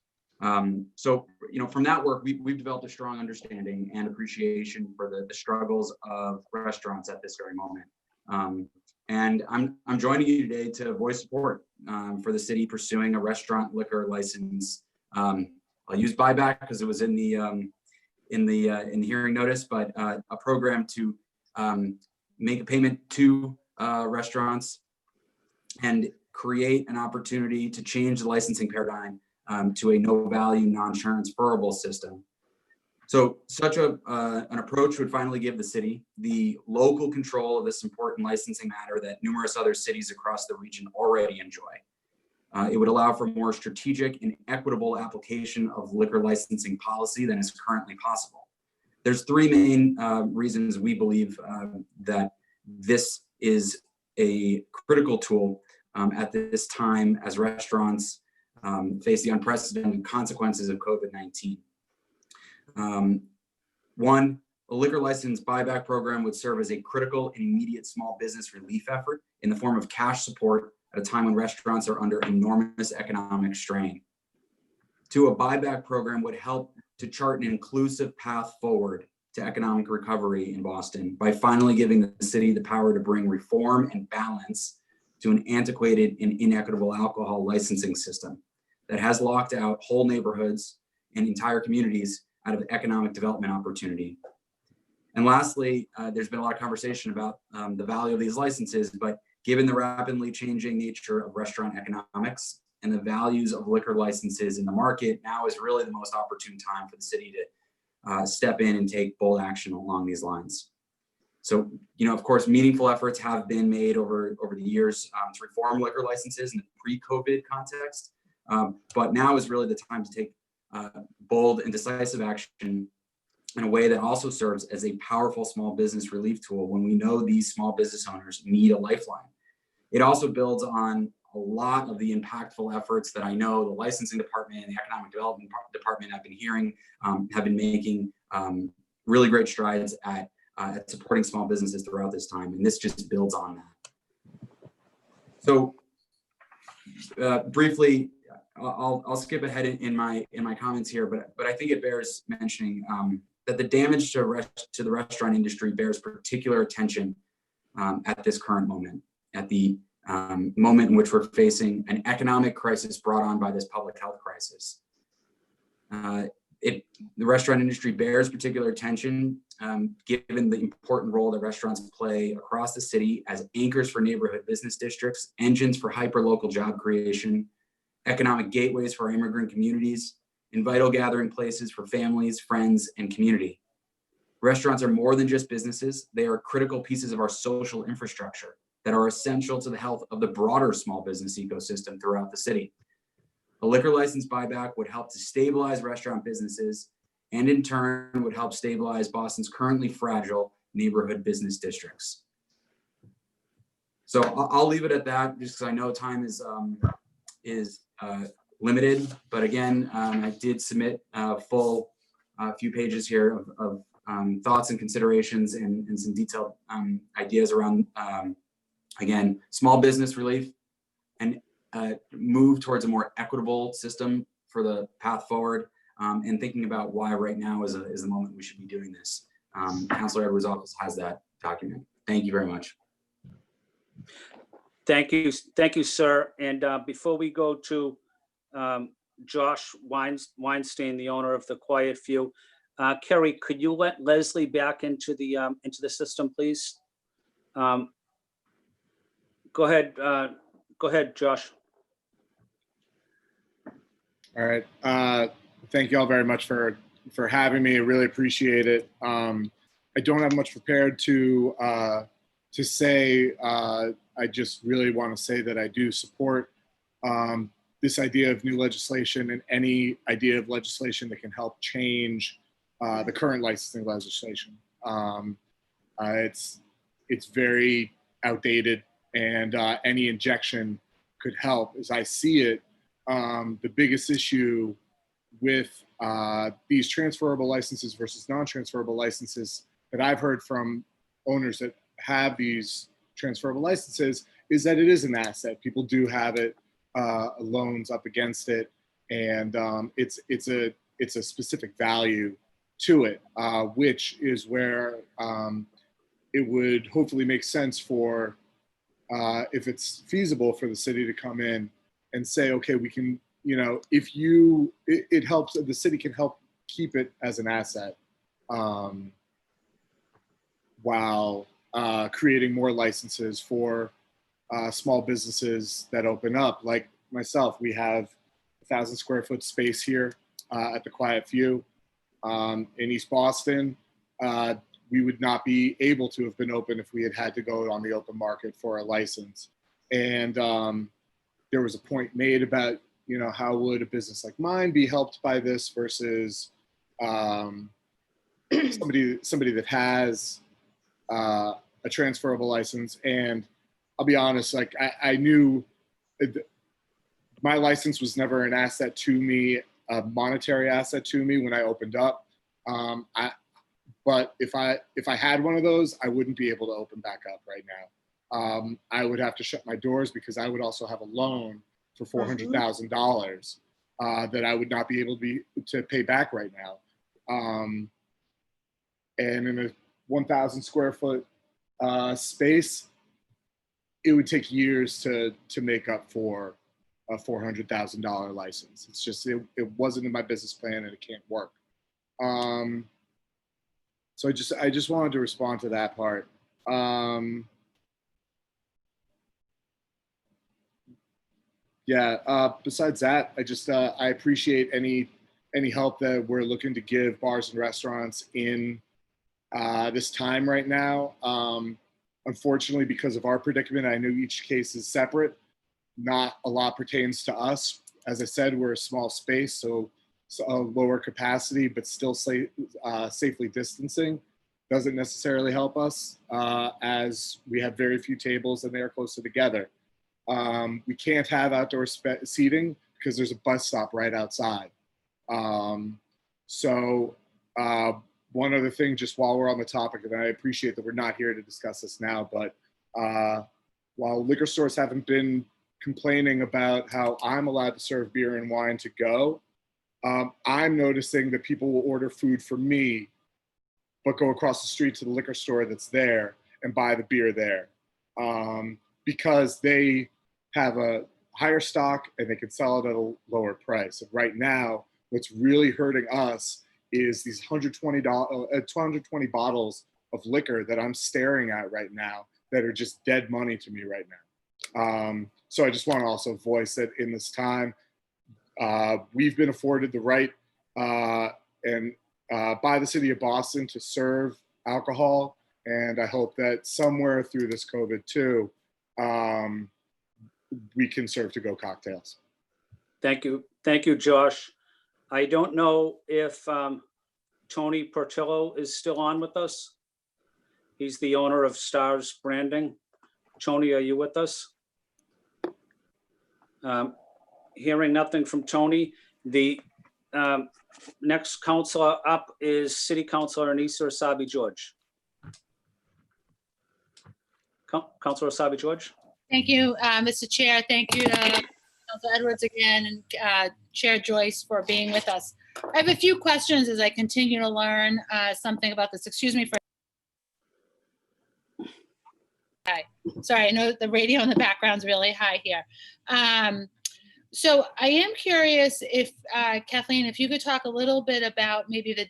Speaker 14: So, from that work, we've developed a strong understanding and appreciation for the struggles of restaurants at this very moment. And I'm joining you today to voice support for the city pursuing a restaurant liquor license. I'll use buyback because it was in the hearing notice, but a program to make a payment to restaurants and create an opportunity to change the licensing paradigm to a no-value, non-transferable system. So such an approach would finally give the city the local control of this important licensing matter that numerous other cities across the region already enjoy. It would allow for more strategic and equitable application of liquor licensing policy than is currently possible. There's 3 main reasons we believe that this is a critical tool at this time as restaurants face the unprecedented consequences of COVID-19. One, a liquor license buyback program would serve as a critical and immediate small business relief effort in the form of cash support at a time when restaurants are under enormous economic strain. Two, a buyback program would help to chart an inclusive path forward to economic recovery in Boston by finally giving the city the power to bring reform and balance to an antiquated and inequitable alcohol licensing system that has locked out whole neighborhoods and entire communities out of economic development opportunity. And lastly, there's been a lot of conversation about the value of these licenses, but given the rapidly changing nature of restaurant economics and the values of liquor licenses in the market, now is really the most opportune time for the city to step in and take bold action along these lines. So, of course, meaningful efforts have been made over the years to reform liquor licenses in the pre-COVID context, but now is really the time to take bold and decisive action in a way that also serves as a powerful small business relief tool when we know these small business owners need a lifeline. It also builds on a lot of the impactful efforts that I know the licensing department and the economic development department have been hearing, have been making really great strides at supporting small businesses throughout this time. And this just builds on that. So briefly, I'll skip ahead in my comments here, but I think it bears mentioning that the damage to the restaurant industry bears particular attention at this current moment, at the moment in which we're facing an economic crisis brought on by this public health crisis. The restaurant industry bears particular attention given the important role that restaurants play across the city as anchors for neighborhood business districts, engines for hyper-local job creation, economic gateways for our immigrant communities, and vital gathering places for families, friends, and community. Restaurants are more than just businesses. They are critical pieces of our social infrastructure that are essential to the health of the broader small business ecosystem throughout the city. A liquor license buyback would help to stabilize restaurant businesses and in turn would help stabilize Boston's currently fragile neighborhood business districts. So I'll leave it at that just because I know time is limited, but again, I did submit a full few pages here of thoughts and considerations and some detailed ideas around, again, small business relief and move towards a more equitable system for the path forward, and thinking about why right now is the moment we should be doing this. Councilor Edwards' office has that document. Thank you very much.
Speaker 1: Thank you, sir. And before we go to Josh Weinstein, the owner of the Quiet Few, Kerry, could you let Leslie back into the system, please? Go ahead, Josh.
Speaker 15: All right. Thank you all very much for having me. I really appreciate it. I don't have much prepared to say. I just really want to say that I do support this idea of new legislation and any idea of legislation that can help change the current licensing legislation. It's very outdated, and any injection could help. As I see it, the biggest issue with these transferable licenses versus non-transferable licenses that I've heard from owners that have these transferable licenses is that it is an asset. People do have it, loans up against it, and it's a specific value to it, which is where it would hopefully make sense for, if it's feasible for the city to come in and say, okay, we can, it helps, the city can help keep it as an asset while creating more licenses for small businesses that open up. Like myself, we have 1,000 square foot space here at the Quiet Few in East Boston. We would not be able to have been open if we had to go on the open market for a license. And there was a point made about, how would a business like mine be helped by this versus somebody that has a transferable license. And I'll be honest, like I knew my license was never an asset to me, a monetary asset to me when I opened up. But if I had one of those, I wouldn't be able to open back up right now. I would have to shut my doors because I would also have a loan for $400,000 that I would not be able to pay back right now. And in a 1,000 square foot space, it would take years to make up for a $400,000 license. It's just, it wasn't in my business plan and it can't work. So I just wanted to respond to that part. Besides that, I appreciate any help that we're looking to give bars and restaurants in this time right now. Unfortunately, because of our predicament, I know each case is separate. Not a lot pertains to us. As I said, we're a small space, so a lower capacity, but still safely distancing doesn't necessarily help us as we have very few tables and they are closer together. We can't have outdoor seating because there's a bus stop right outside. One other thing, just while we're on the topic, and I appreciate that we're not here to discuss this now, but while liquor stores haven't been complaining about how I'm allowed to serve beer and wine to go, I'm noticing that people will order food from me, but go across the street to the liquor store that's there and buy the beer there because they have a higher stock and they can sell it at a lower price. And right now, what's really hurting us is these 220 bottles of liquor that I'm staring at right now that are just dead money to me right now. So I just want to also voice that in this time, we've been afforded the right by the city of Boston to serve alcohol. And I hope that somewhere through this COVID too, we can serve to-go cocktails.
Speaker 1: Thank you. Thank you, Josh. I don't know if Tony Portillo is still on with us. He's the owner of Stars Branding. Tony, are you with us? Hearing nothing from Tony, the next counselor up is City Councilor Anissa Asabi George. Councilor Asabi George.
Speaker 8: Thank you, Mr. Chair. Thank you to Councilor Edwards again and Chair Joyce for being with us. I have a few questions as I continue to learn something about this. Excuse me for. Hi. Sorry, I know the radio in the background is really high here. So I am curious if, Kathleen, if you could talk a little bit about maybe the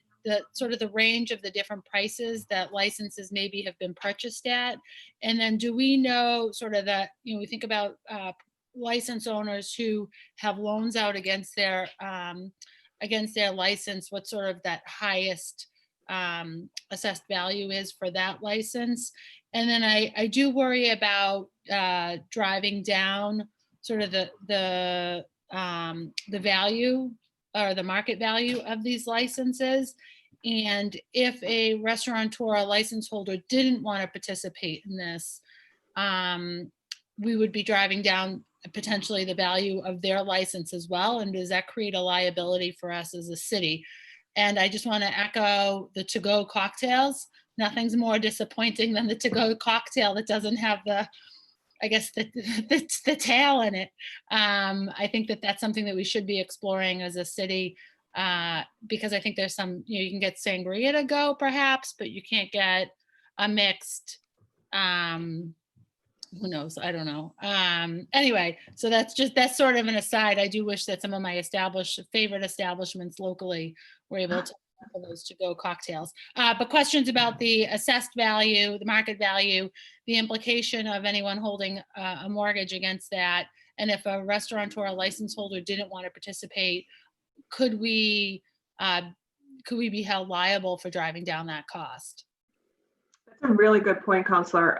Speaker 8: sort of the range of the different prices that licenses maybe have been purchased at. And then do we know sort of that, we think about license owners who have loans out against their license, what sort of that highest assessed value is for that license. And then I do worry about driving down sort of the value or the market value of these licenses. And if a restaurateur or license holder didn't want to participate in this, we would be driving down potentially the value of their license as well. And does that create a liability for us as a city? And I just want to echo the to-go cocktails. Nothing's more disappointing than the to-go cocktail that doesn't have the tail in it. I think that that's something that we should be exploring as a city because I think there's some, you can get sangria to go perhaps, but you can't get a mixed, who knows? I don't know. Anyway, so that's sort of an aside. I do wish that some of my favorite establishments locally were able to offer those to-go cocktails. But questions about the assessed value, the market value, the implication of anyone holding a mortgage against that, and if a restaurateur or license holder didn't want to participate, could we be held liable for driving down that cost?
Speaker 11: That's a really good point, Counselor.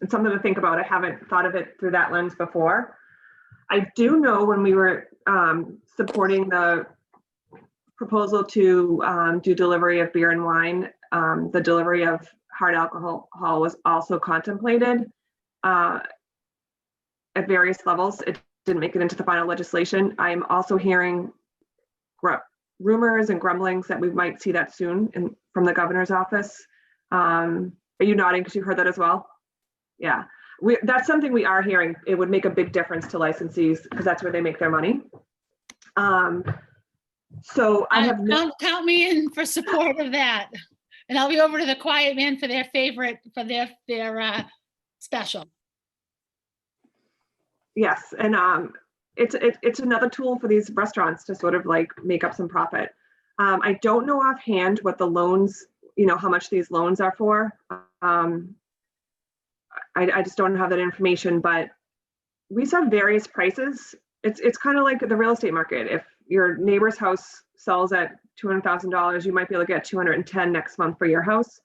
Speaker 11: It's something to think about. I haven't thought of it through that lens before. I do know when we were supporting the proposal to do delivery of beer and wine, the delivery of hard alcohol was also contemplated at various levels. It didn't make it into the final legislation. I'm also hearing rumors and grumblings that we might see that soon from the governor's office. Are you nodding because you heard that as well? Yeah, that's something we are hearing. It would make a big difference to licensees because that's where they make their money. So I have
Speaker 8: count me in for support of that, and I'll be over to the Quiet Man for their favorite, for their special.
Speaker 11: Yes, and it's another tool for these restaurants to sort of like make up some profit. I don't know offhand what the loans, how much these loans are for. I just don't have that information, but we saw various prices. It's kind of like the real estate market. If your neighbor's house sells at $200,000, you might be able to get 210 next month for your house.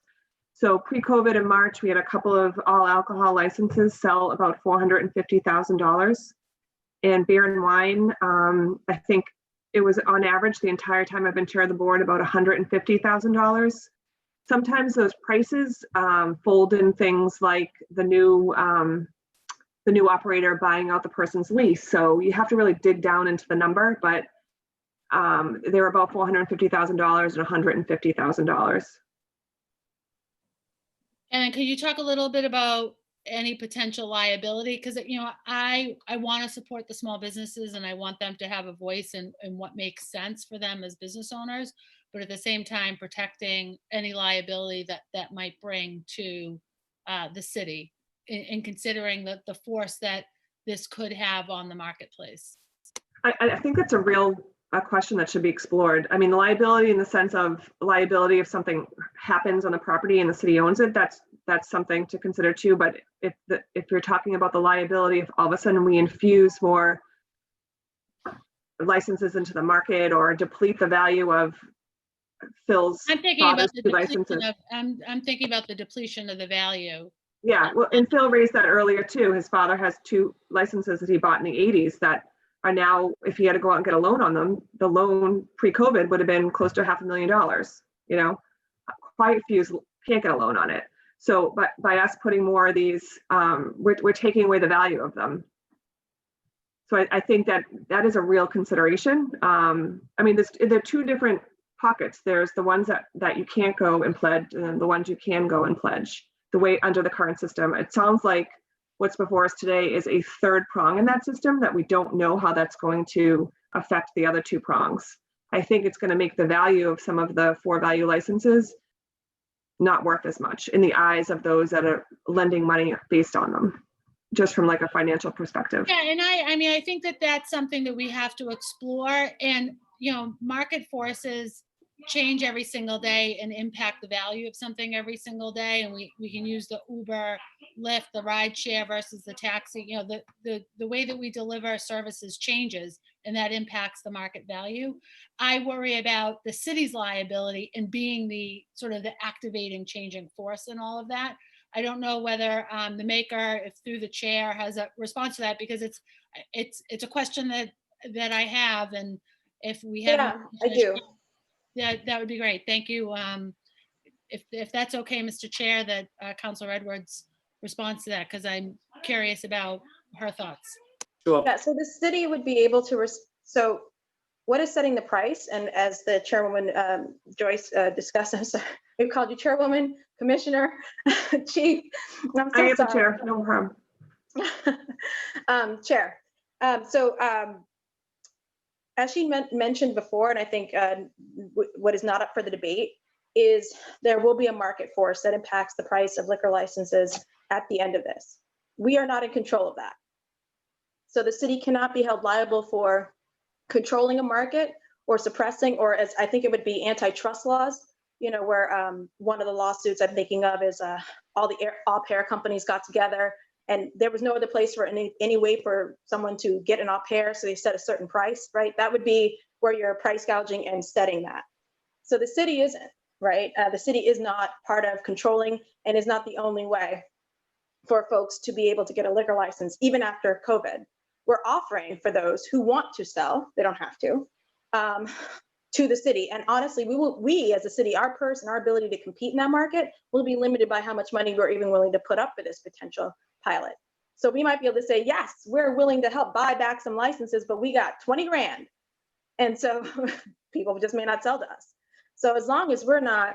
Speaker 11: So pre-COVID in March, we had a couple of all alcohol licenses sell about $450,000. And beer and wine, I think it was on average the entire time I've been chair of the board about $150,000. Sometimes those prices fold in things like the new operator buying out the person's lease. So you have to really dig down into the number, but they were about $450,000 and $150,000.
Speaker 8: And then could you talk a little bit about any potential liability? Because, I want to support the small businesses and I want them to have a voice in what makes sense for them as business owners, but at the same time, protecting any liability that might bring to the city in considering the force that this could have on the marketplace.
Speaker 11: I think that's a real question that should be explored. I mean, the liability in the sense of liability if something happens on the property and the city owns it, that's something to consider too. But if you're talking about the liability, if all of a sudden we infuse more licenses into the market or deplete the value of Phil's father's two licenses.
Speaker 8: I'm thinking about the depletion of the value.
Speaker 11: Yeah, well, and Phil raised that earlier too. His father has 2 licenses that he bought in the 80s that are now, if he had to go out and get a loan on them, the loan pre-COVID would have been close to $500,000. Quite a few can't get a loan on it. So, but by us putting more of these, we're taking away the value of them. So I think that is a real consideration. I mean, there are 2 different pockets. There's the ones that you can't go and pledge, and then the ones you can go and pledge. The way under the current system, it sounds like what's before us today is a 3rd prong in that system that we don't know how that's going to affect the other 2 prongs. I think it's going to make the value of some of the 4 value licenses not worth as much in the eyes of those that are lending money based on them, just from like a financial perspective.
Speaker 8: Yeah, and I think that's something that we have to explore, and market forces change every single day and impact the value of something every single day. And we can use the Uber, Lyft, the ride share versus the taxi. The way that we deliver services changes, and that impacts the market value. I worry about the city's liability and being the sort of the activating, changing force in all of that. I don't know whether the maker, if through the chair, has a response to that, because it's a question that I have, and if we have,
Speaker 6: Yeah, I do.
Speaker 8: That would be great. Thank you. If that's okay, Mr. Chair, that Councilor Edwards responds to that, because I'm curious about her thoughts.
Speaker 1: Sure.
Speaker 6: Yeah, so the city would be able to, so what is setting the price? And as the chairwoman Joyce discussed, I'm sorry, we called you chairwoman, commissioner, chief. I'm so
Speaker 11: I am the
Speaker 6: sorry.
Speaker 11: chair, no problem.
Speaker 6: Chair. As she mentioned before, and I think what is not up for the debate is there will be a market force that impacts the price of liquor licenses at the end of this. We are not in control of that. So the city cannot be held liable for controlling a market or suppressing, or as I think it would be antitrust laws, where one of the lawsuits I'm thinking of is all the au pair companies got together and there was no other place for any way for someone to get an au pair, so they set a certain price, right? That would be where you're price gouging and setting that. So the city isn't, right? The city is not part of controlling and is not the only way for folks to be able to get a liquor license, even after COVID. We're offering for those who want to sell, they don't have to the city. And honestly, we as a city, our purse and our ability to compete in that market will be limited by how much money we're even willing to put up for this potential pilot. So we might be able to say, yes, we're willing to help buy back some licenses, but we got 20 grand. And so people just may not sell to us. So as long as we're not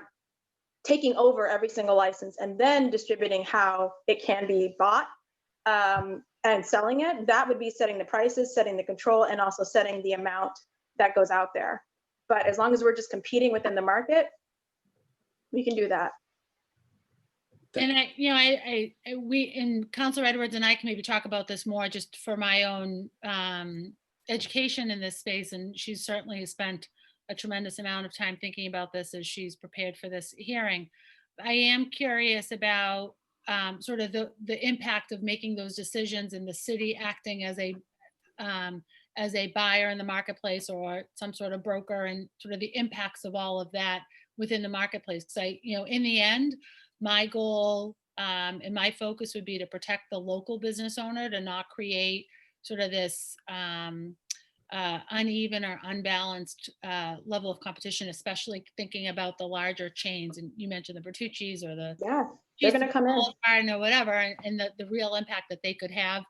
Speaker 6: taking over every single license and then distributing how it can be bought and selling it, that would be setting the prices, setting the control, and also setting the amount that goes out there. But as long as we're just competing within the market, we can do that.
Speaker 8: And Councilor Edwards and I can maybe talk about this more just for my own education in this space. And she's certainly spent a tremendous amount of time thinking about this as she's prepared for this hearing. I am curious about sort of the impact of making those decisions and the city acting as a buyer in the marketplace or some sort of broker, and sort of the impacts of all of that within the marketplace. Because in the end, my goal and my focus would be to protect the local business owner, to not create sort of this uneven or unbalanced level of competition, especially thinking about the larger chains. And you mentioned the Bertucci's or the
Speaker 6: they're going to come in
Speaker 8: or whatever, and the real impact that they could have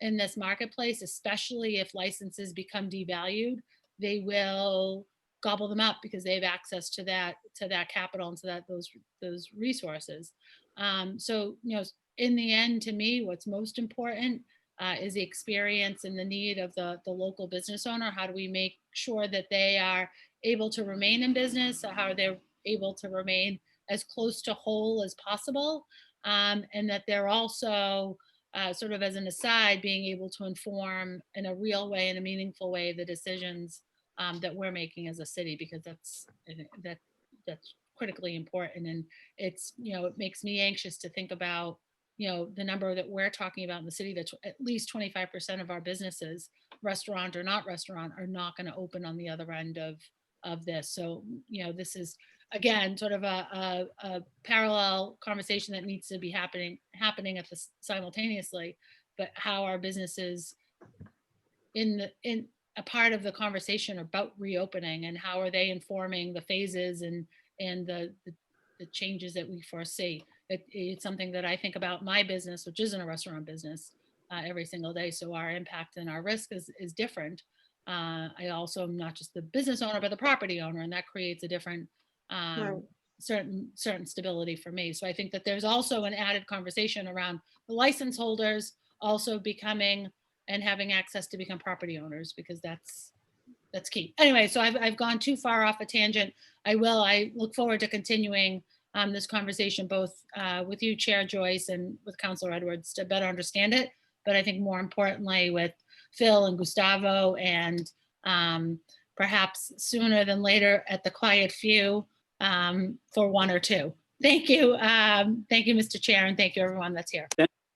Speaker 8: in this marketplace, especially if licenses become devalued. They will gobble them up because they have access to that capital and to those resources. So in the end, to me, what's most important is the experience and the need of the local business owner. How do we make sure that they are able to remain in business? How are they able to remain as close to whole as possible? And that they're also sort of as an aside, being able to inform in a real way, in a meaningful way, the decisions that we're making as a city, because that's critically important. And it's, it makes me anxious to think about, the number that we're talking about in the city, that's at least 25% of our businesses, restaurant or not restaurant, are not going to open on the other end of this. So, this is, again, sort of a parallel conversation that needs to be happening at the simultaneously, but how our businesses in a part of the conversation about reopening, and how are they informing the phases and the changes that we foresee. It's something that I think about my business, which isn't a restaurant business, every single day. So our impact and our risk is different. I also am not just the business owner, but the property owner, and that creates a different certain stability for me. So I think that there's also an added conversation around the license holders also becoming and having access to become property owners, because that's key. Anyway, so I've gone too far off a tangent. I look forward to continuing this conversation, both with you, Chair Joyce, and with Councilor Edwards, to better understand it. But I think more importantly with Phil and Gustavo, and perhaps sooner than later at the quiet few for one or two. Thank you. Thank you, Mr. Chair, and thank you everyone that's here.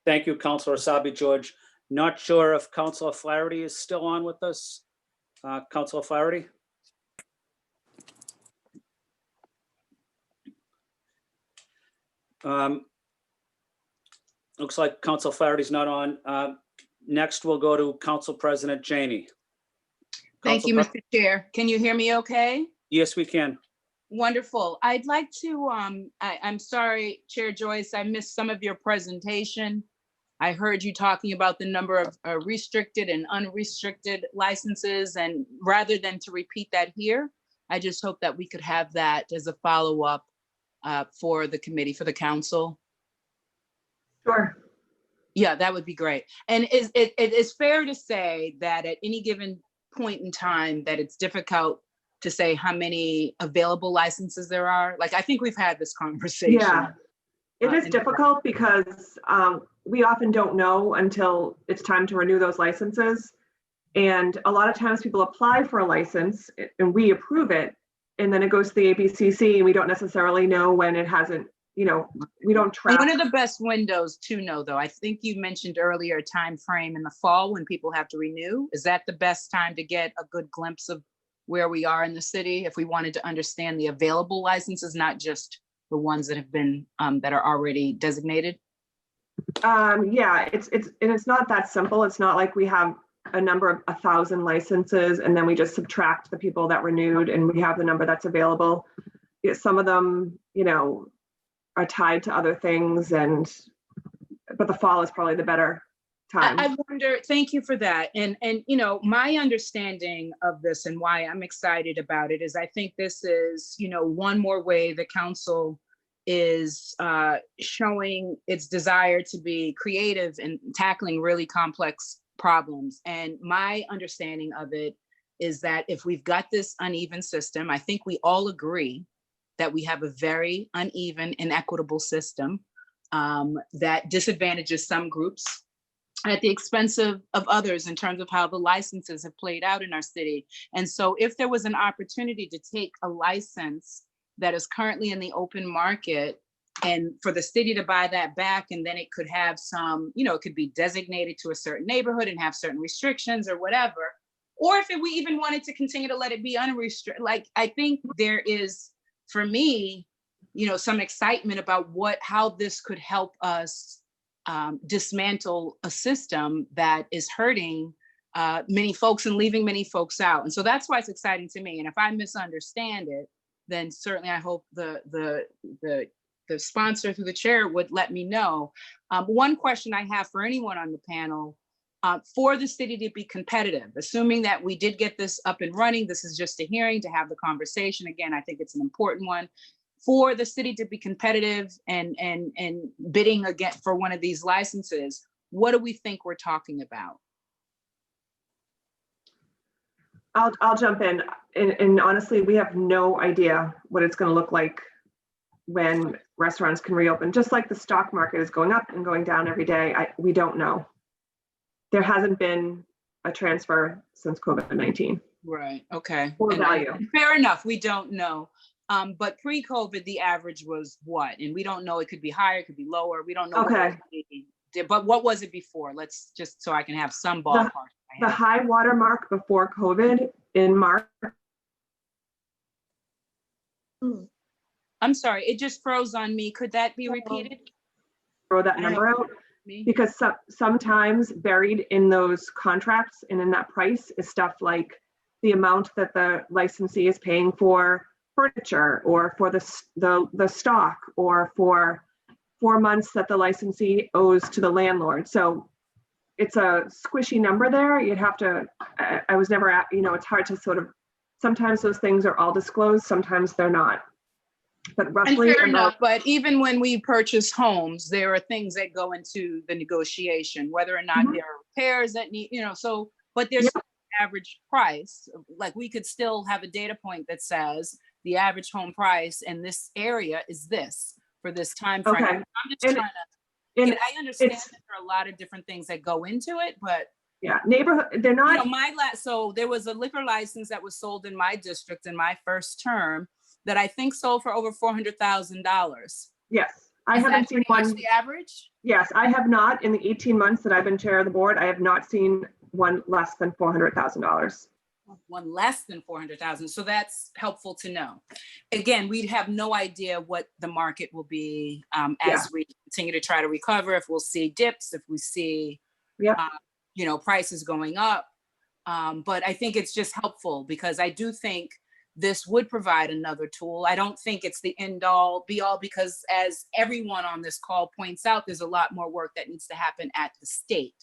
Speaker 1: Thank you, Councilor Asabi George. Not sure if Councilor Flaherty is still on with us. Councilor Flaherty? Looks like Councilor Flaherty's not on. Next, we'll go to Council President Janey.
Speaker 9: Thank you, Mr. Chair. Can you hear me okay?
Speaker 1: Yes, we can.
Speaker 9: Wonderful. I'd like to, I'm sorry, Chair Joyce, I missed some of your presentation. I heard you talking about the number of restricted and unrestricted licenses, and rather than to repeat that here, I just hope that we could have that as a follow-up for the committee, for the council.
Speaker 11: Sure.
Speaker 9: Yeah, that would be great. And it is fair to say that at any given point in time that it's difficult to say how many available licenses there are. Like, I think we've had this conversation.
Speaker 11: Yeah, it is difficult because we often don't know until it's time to renew those licenses. And a lot of times people apply for a license and we approve it, and then it goes to the ABCC and we don't necessarily know when it hasn't, we don't track.
Speaker 9: One of the best windows to know, though, I think you mentioned earlier a time frame in the fall when people have to renew. Is that the best time to get a good glimpse of where we are in the city, if we wanted to understand the available licenses, not just the ones that have been that are already designated?
Speaker 11: Yeah, it's not that simple. It's not like we have a number of 1,000 licenses and then we just subtract the people that renewed and we have the number that's available. Some of them, are tied to other things, but the fall is probably the better time.
Speaker 9: I wonder, thank you for that. And, you know, my understanding of this and why I'm excited about it is I think this is, you know, one more way the council is showing its desire to be creative and tackling really complex problems. And my understanding of it is that if we've got this uneven system, I think we all agree that we have a very uneven, inequitable system that disadvantages some groups at the expense of others in terms of how the licenses have played out in our city. And so if there was an opportunity to take a license that is currently in the open market and for the city to buy that back, and then it could have some, you know, it could be designated to a certain neighborhood and have certain restrictions or whatever. Or if we even wanted to continue to let it be unrestricted, like, I think there is, for me, you know, some excitement about how this could help us dismantle a system that is hurting many folks and leaving many folks out. And so that's why it's exciting to me. And if I misunderstand it, then certainly I hope the sponsor through the chair would let me know. One question I have for anyone on the panel, for the city to be competitive, assuming that we did get this up and running, this is just a hearing to have the conversation. Again, I think it's an important one. For the city to be competitive and bidding again for one of these licenses, what do we think we're talking about?
Speaker 11: I'll jump in. And honestly, we have no idea what it's going to look like when restaurants can reopen. Just like the stock market is going up and going down every day, we don't know. There hasn't been a transfer since COVID-19.
Speaker 9: Right. Okay.
Speaker 11: Or value.
Speaker 9: Fair enough. We don't know. But pre-COVID, the average was what? And we don't know. It could be higher, it could be lower. We don't know.
Speaker 11: Okay.
Speaker 9: But what was it before? Let's just, so I can have some ballpark.
Speaker 11: The high water mark before COVID in March.
Speaker 9: I'm sorry, it just froze on me. Could that be repeated?
Speaker 11: Throw that number out. Because sometimes buried in those contracts and in that price is stuff like the amount that the licensee is paying for furniture or for the stock or for 4 months that the licensee owes to the landlord. So it's a squishy number there. You'd have to, I was never at, you know, it's hard to sort of, sometimes those things are all disclosed, sometimes they're not. But roughly,
Speaker 9: fair enough, but even when we purchase homes, there are things that go into the negotiation, whether or not there are repairs that need, you know, so, but there's an average price. Like, we could still have a data point that says the average home price in this area is this for this time frame.
Speaker 11: Okay.
Speaker 9: I'm just trying to, I understand that there are a lot of different things that go into it, but
Speaker 11: yeah, neighborhood, they're not.
Speaker 9: You know, so there was a liquor license that was sold in my district in my first term that I think sold for over $400,000.
Speaker 11: Yes, I haven't seen one.
Speaker 9: The average?
Speaker 11: Yes, I have not, in the 18 months that I've been chair of the board, I have not seen one less than $400,000.
Speaker 9: One less than 400,000. So that's helpful to know. Again, we'd have no idea what the market will be as we continue to try to recover, if we'll see dips, if we see, you know, prices going up. But I think it's just helpful because I do think this would provide another tool. I don't think it's the end all be all, because as everyone on this call points out, there's a lot more work that needs to happen at the state.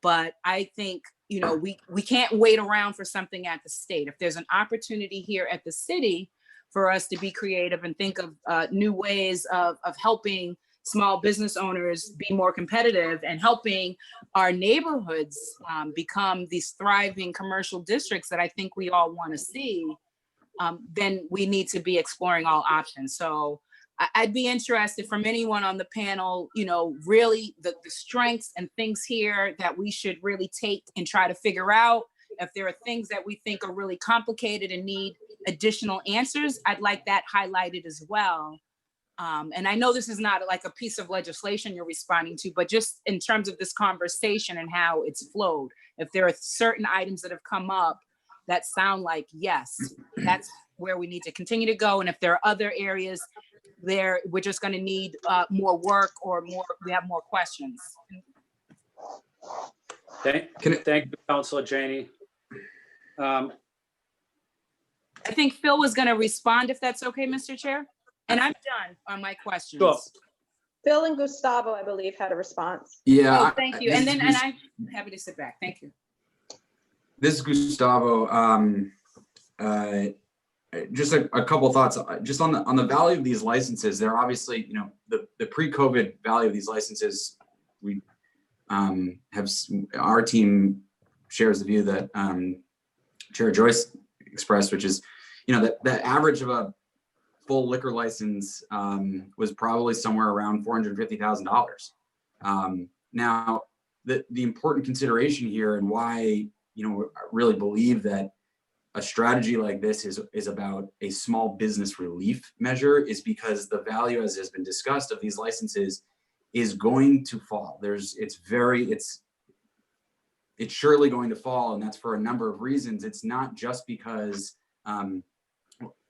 Speaker 9: But I think, you know, we can't wait around for something at the state. If there's an opportunity here at the city for us to be creative and think of new ways of helping small business owners be more competitive and helping our neighborhoods become these thriving commercial districts that I think we all want to see, then we need to be exploring all options. So I'd be interested from anyone on the panel, you know, really the strengths and things here that we should really take and try to figure out. If there are things that we think are really complicated and need additional answers, I'd like that highlighted as well. And I know this is not like a piece of legislation you're responding to, but just in terms of this conversation and how it's flowed, if there are certain items that have come up that sound like, yes, that's where we need to continue to go. And if there are other areas there, we're just going to need more work or more, we have more questions.
Speaker 1: Thank you, Councilor Janey.
Speaker 9: I think Phil was going to respond, if that's okay, Mr. Chair. And I'm done on my questions.
Speaker 1: Sure.
Speaker 6: Phil and Gustavo, I believe, had a response.
Speaker 14: Yeah.
Speaker 9: Oh, thank you. And then, and I'm happy to sit back. Thank you.
Speaker 14: This is Gustavo. Just a couple of thoughts just on the value of these licenses. They're obviously, you know, the pre-COVID value of these licenses. We our team shares the view that Chair Joyce expressed, which is, you know, that the average of a full liquor license was probably somewhere around $450,000. Now, the important consideration here and why, you know, I really believe that a strategy like this is about a small business relief measure is because the value, as has been discussed, of these licenses is going to fall. It's surely going to fall, and that's for a number of reasons. It's not just because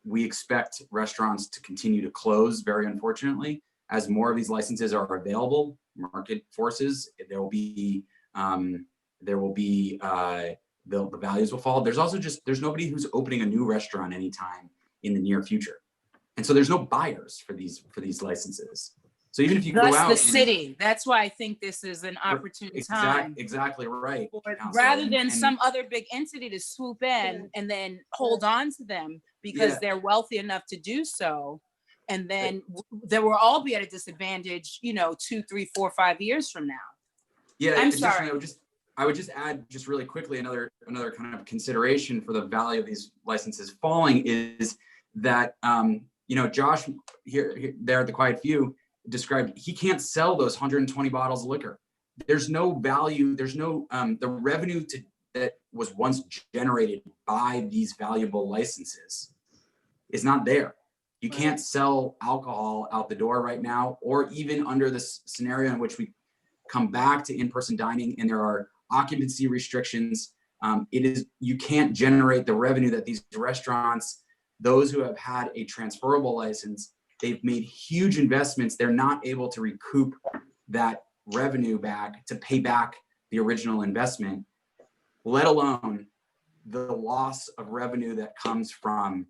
Speaker 14: we expect restaurants to continue to close, very unfortunately. As more of these licenses are available, market forces, the values will fall. There's also there's nobody who's opening a new restaurant anytime in the near future. And so there's no buyers for these licenses. So even if you go out,
Speaker 9: the city. That's why I think this is an opportune time.
Speaker 14: Exactly right.
Speaker 9: Rather than some other big entity to swoop in and then hold on to them because they're wealthy enough to do so. And then they will all be at a disadvantage, you know, 2, 3, 4, 5 years from now.
Speaker 14: Yeah,
Speaker 9: I'm sorry.
Speaker 14: I would just add just really quickly another kind of consideration for the value of these licenses falling is that you know, Josh there at the Quiet Few described he can't sell those 120 bottles of liquor. There's no value, there's no the revenue that was once generated by these valuable licenses is not there. You can't sell alcohol out the door right now, or even under this scenario in which we come back to in-person dining and there are occupancy restrictions. You can't generate the revenue that these restaurants, those who have had a transferable license, they've made huge investments. They're not able to recoup that revenue back to pay back the original investment, let alone the loss of revenue that comes from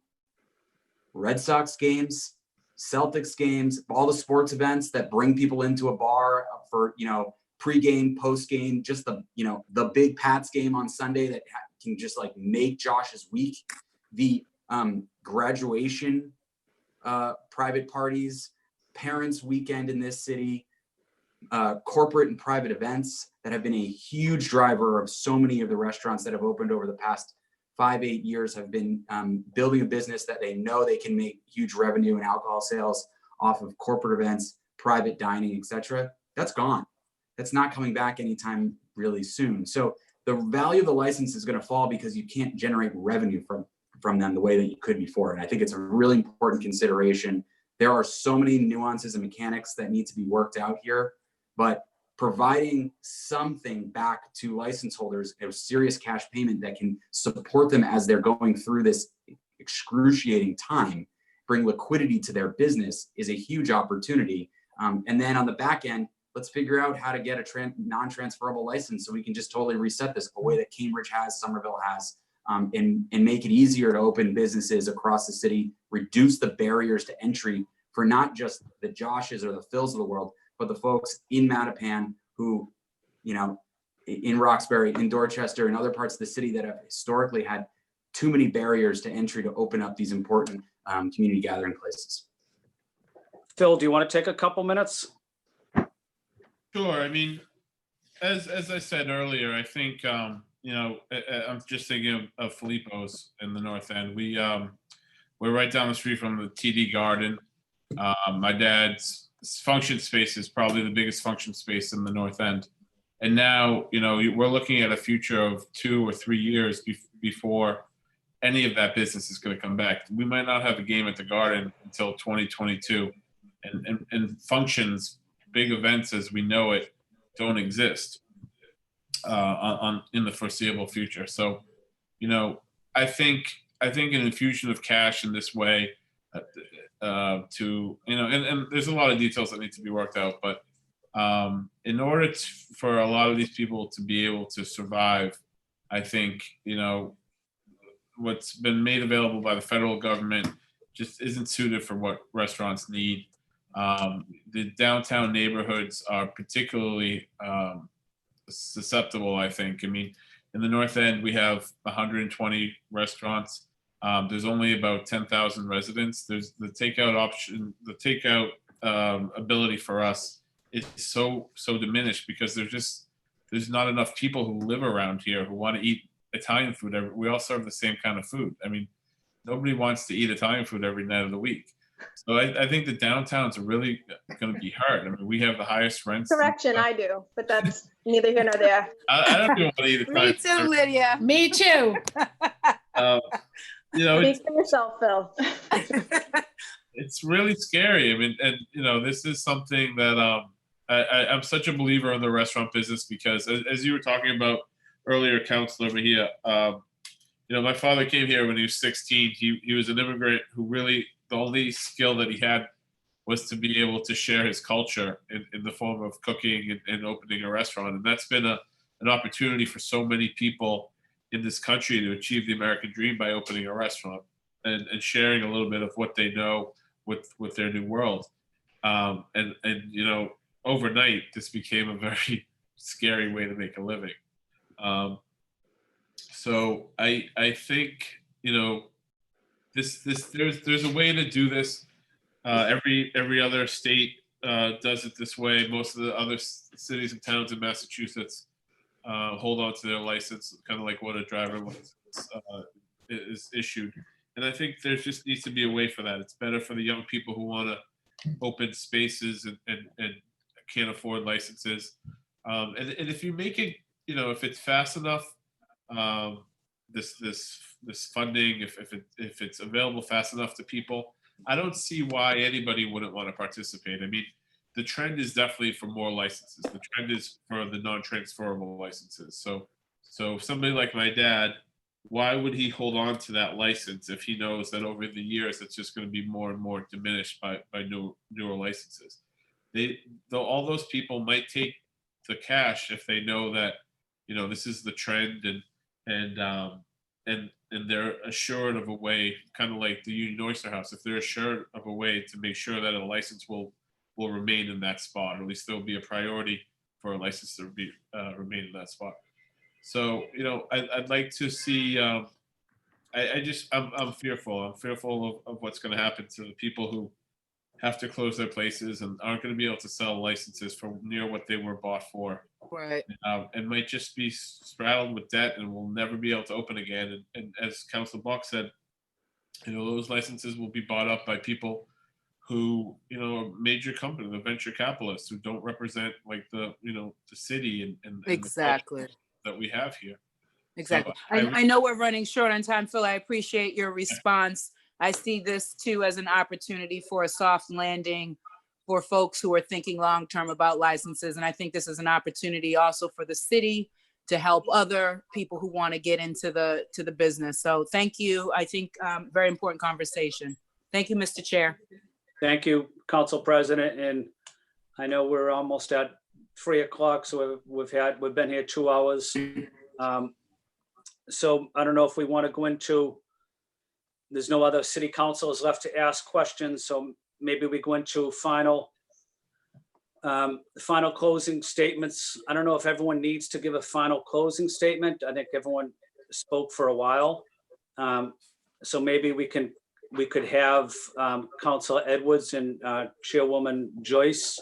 Speaker 14: Red Sox games, Celtics games, all the sports events that bring people into a bar for, you know, pre-game, post-game, just the big Pats game on Sunday that can just like make Josh's week, the graduation, private parties, parents' weekend in this city, corporate and private events that have been a huge driver of so many of the restaurants that have opened over the past 5-8 years have been building a business that they know they can make huge revenue and alcohol sales off of corporate events, private dining, etc. That's gone. That's not coming back anytime really soon. So the value of the license is going to fall because you can't generate revenue from them the way that you could before. And I think it's a really important consideration. There are so many nuances and mechanics that need to be worked out here, but providing something back to license holders, a serious cash payment that can support them as they're going through this excruciating time, bring liquidity to their business is a huge opportunity. And then on the back end, let's figure out how to get a non-transferable license so we can just totally reset this the way that Cambridge has, Somerville has, and make it easier to open businesses across the city, reduce the barriers to entry for not just the Joshes or the Phils of the world, but the folks in Mattapan who, you know, in Roxbury, in Dorchester, and other parts of the city that have historically had too many barriers to entry to open up these important community gathering places.
Speaker 1: Phil, do you want to take a couple minutes?
Speaker 13: Sure. I mean, as I said earlier, I think, you know, I'm just thinking of Filippo's in the North End. We're right down the street from the TD Garden. My dad's function space is probably the biggest function space in the North End. And now, you know, we're looking at a future of 2 or 3 years before any of that business is going to come back. We might not have a game at the Garden until 2022. And functions, big events as we know it, don't exist in the foreseeable future. So, you know, I think an infusion of cash in this way to, you know, and there's a lot of details that need to be worked out, but in order for a lot of these people to be able to survive, I think, you know, what's been made available by the federal government just isn't suited for what restaurants need. The downtown neighborhoods are particularly susceptible, I think. I mean, in the North End, we have 120 restaurants. There's only about 10,000 residents. There's the takeout option, the takeout ability for us is so diminished because there's not enough people who live around here who want to eat Italian food. We all serve the same kind of food. I mean, nobody wants to eat Italian food every night of the week. So I think the downtowns are really going to be hard. I mean, we have the highest rents.
Speaker 6: Correction, I do, but that's neither here nor there.
Speaker 13: I don't even want to eat Italian
Speaker 9: Me too, Lydia.
Speaker 8: Me too.
Speaker 13: You know,
Speaker 6: Speak for yourself, Phil.
Speaker 13: it's really scary. I mean, and you know, this is something that I'm such a believer in the restaurant business because as you were talking about earlier, Councilor Mejia, you know, my father came here when he was 16. He was an immigrant who really, the only skill that he had was to be able to share his culture in the form of cooking and opening a restaurant. And that's been an opportunity for so many people in this country to achieve the American dream by opening a restaurant and sharing a little bit of what they know with their new world. And you know, overnight, this became a very scary way to make a living. So I think, you know, there's a way to do this. Every other state does it this way. Most of the other cities and towns in Massachusetts hold on to their license, kind of like what a driver license is issued. And I think there just needs to be a way for that. It's better for the young people who want to open spaces and can't afford licenses. And if you make it, you know, if it's fast enough, this funding, if it's available fast enough to people, I don't see why anybody wouldn't want to participate. I mean, the trend is definitely for more licenses. The trend is for the non-transferable licenses. So somebody like my dad, why would he hold on to that license if he knows that over the years it's just going to be more and more diminished by newer licenses? All those people might take the cash if they know that, you know, this is the trend and they're assured of a way, kind of like the Union Oyster House, if they're assured of a way to make sure that a license will remain in that spot, or at least there will be a priority for a license to remain in that spot. So, you know, I'd like to see, I'm fearful. I'm fearful of what's going to happen to the people who have to close their places and aren't going to be able to sell licenses for near what they were bought for.
Speaker 9: Right.
Speaker 13: And might just be straddled with debt and will never be able to open again. And as Councilor Buck said, you know, those licenses will be bought up by people who, you know, major company, the venture capitalists who don't represent like the, you know, the city and
Speaker 9: Exactly.
Speaker 13: that we have here.
Speaker 9: Exactly.
Speaker 13: So
Speaker 9: I know we're running short on time, Phil. I appreciate your response. I see this too as an opportunity for a soft landing for folks who are thinking long-term about licenses. And I think this is an opportunity also for the city to help other people who want to get into the business. So thank you. I think very important conversation. Thank you, Mr. Chair.
Speaker 1: Thank you, Council President. And I know we're almost at 3 o'clock, so we've been here 2 hours. So I don't know if we want to go into, there's no other city councilors left to ask questions, so maybe we go into final closing statements. I don't know if everyone needs to give a final closing statement. I think everyone spoke for a while. So maybe we could have Councilor Edwards and Chairwoman Joyce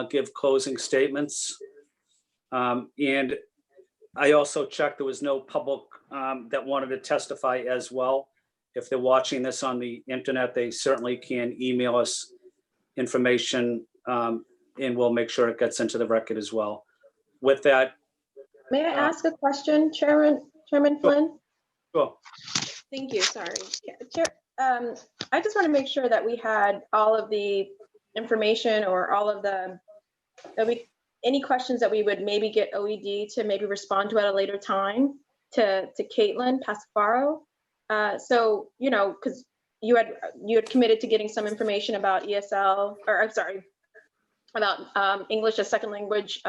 Speaker 1: give closing statements. And I also checked, there was no public that wanted to testify as well. If they're watching this on the internet, they certainly can email us information and we'll make sure it gets into the record as well. With that.
Speaker 6: May I ask a question, Chairman Flynn?
Speaker 1: Sure.
Speaker 6: Thank you, sorry. Chair, I just want to make sure that we had all of the information or all of any questions that we would maybe get OED to maybe respond to at a later time to Caitlin Pasquaro. So, you know, because you had committed to getting some information about ESL, or I'm sorry, about English as second language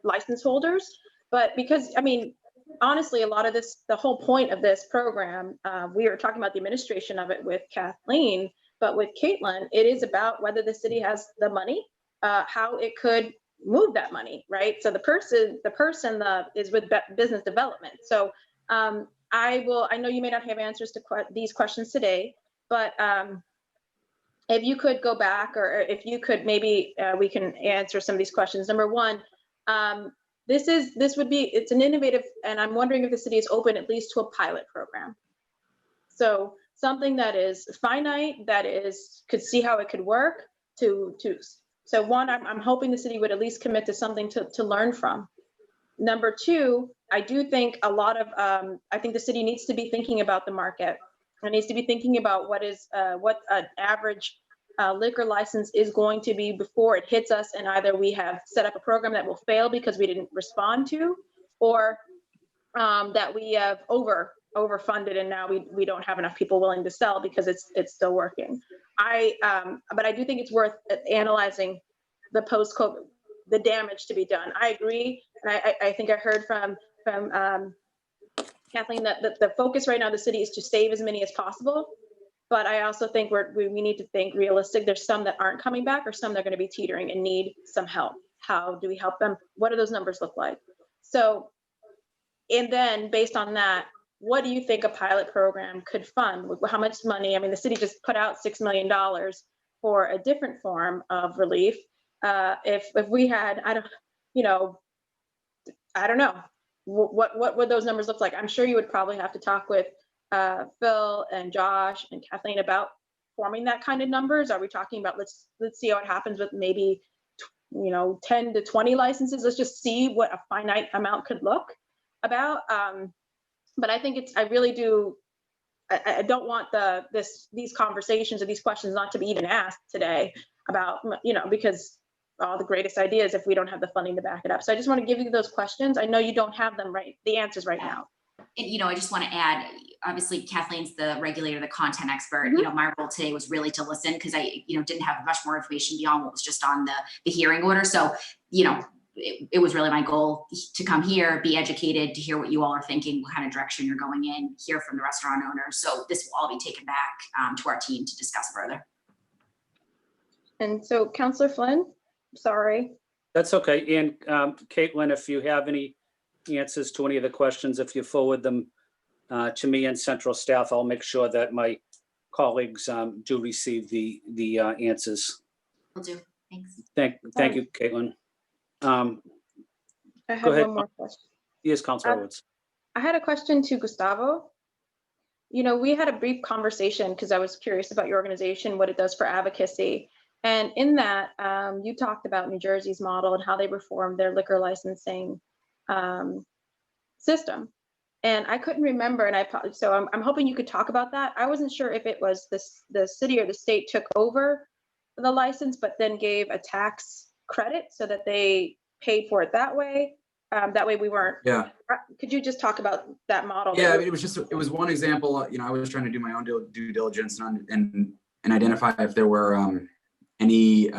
Speaker 6: license holders. But because, I mean, honestly, a lot of this, the whole point of this program, we were talking about the administration of it with Kathleen, But with Caitlin, it is about whether the city has the money, how it could move that money, right? So the person is with business development. So I know you may not have answers to these questions today, but if you could go back, or if you could, maybe we can answer some of these questions. Number one, it's an innovative, and I'm wondering if the city is open at least to a pilot program. So something that is finite, could see how it could work so one, I'm hoping the city would at least commit to something to learn from. Number two, I do think I think the city needs to be thinking about the market. It needs to be thinking about what an average liquor license is going to be before it hits us, and either we have set up a program that will fail because we didn't respond to, or that we have overfunded and now we don't have enough people willing to sell because it's still working. But I do think it's worth analyzing the post-COVID, the damage to be done. I agree, and I think I heard from Kathleen that the focus right now of the city is to save as many as possible. But I also think we need to think realistic. There's some that aren't coming back, or some that are going to be teetering and need some help. How do we help them? What do those numbers look like? So, and then based on that, what do you think a pilot program could fund? How much money? I mean, the city just put out $6 million for a different form of relief. If we had, I don't know, what would those numbers look like? I'm sure you would probably have to talk with Phil and Josh and Kathleen about forming that kind of numbers. Are we talking about, let's see how it happens with maybe 10 to 20 licenses? Let's just see what a finite amount could look about. But I think I really do. I don't want these conversations or these questions not to be even asked today about, because all the greatest ideas if we don't have the funding to back it up. So I just want to give you those questions. I know you don't have the answers right now.
Speaker 12: And, I just want to add, obviously Kathleen's the regulator, the content expert. My role today was really to listen, because I, didn't have much more information beyond what was just on the hearing order. So, it was really my goal to come here, be educated, to hear what you all are thinking, what kind of direction you're going in, hear from the restaurant owners. So this will all be taken back to our team to discuss further.
Speaker 6: And so, Councillor Flynn, sorry.
Speaker 1: That's okay. And Caitlin, if you have any answers to any of the questions, if you forward them to me and central staff, I'll make sure that my colleagues do receive the answers.
Speaker 12: Will do. Thanks.
Speaker 1: Thank you, Caitlin.
Speaker 6: I have one more question.
Speaker 1: Yes, Councilor Edwards.
Speaker 6: I had a question to Gustavo. We had a brief conversation because I was curious about your organization, what it does for advocacy. And in that, you talked about New Jersey's model and how they reformed their liquor licensing system. And I couldn't remember, and so I'm hoping you could talk about that. I wasn't sure if it was the city or the state took over the license, but then gave a tax credit so that they paid for it that way. That way we weren't.
Speaker 14: Yeah.
Speaker 6: Could you just talk about that model?
Speaker 14: Yeah, I mean, it was one example. I was trying to do my own due diligence and identify if there were any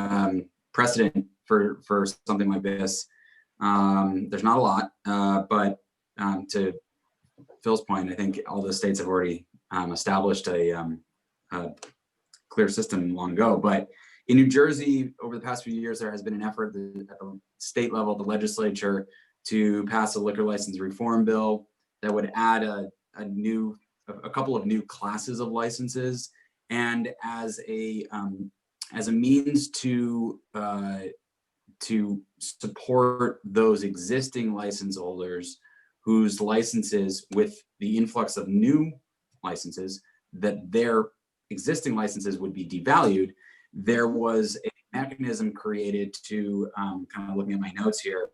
Speaker 14: precedent for something like this. There's not a lot, but to Phil's point, I think all the states have already established a clear system long ago. But in New Jersey, over the past few years, there has been an effort at the state level, the legislature, to pass a liquor license reform bill that would add a couple of new classes of licenses, and as a means to support those existing license holders whose licenses, with the influx of new licenses, that their existing licenses would be devalued. There was a mechanism created to, kind of looking at my notes here,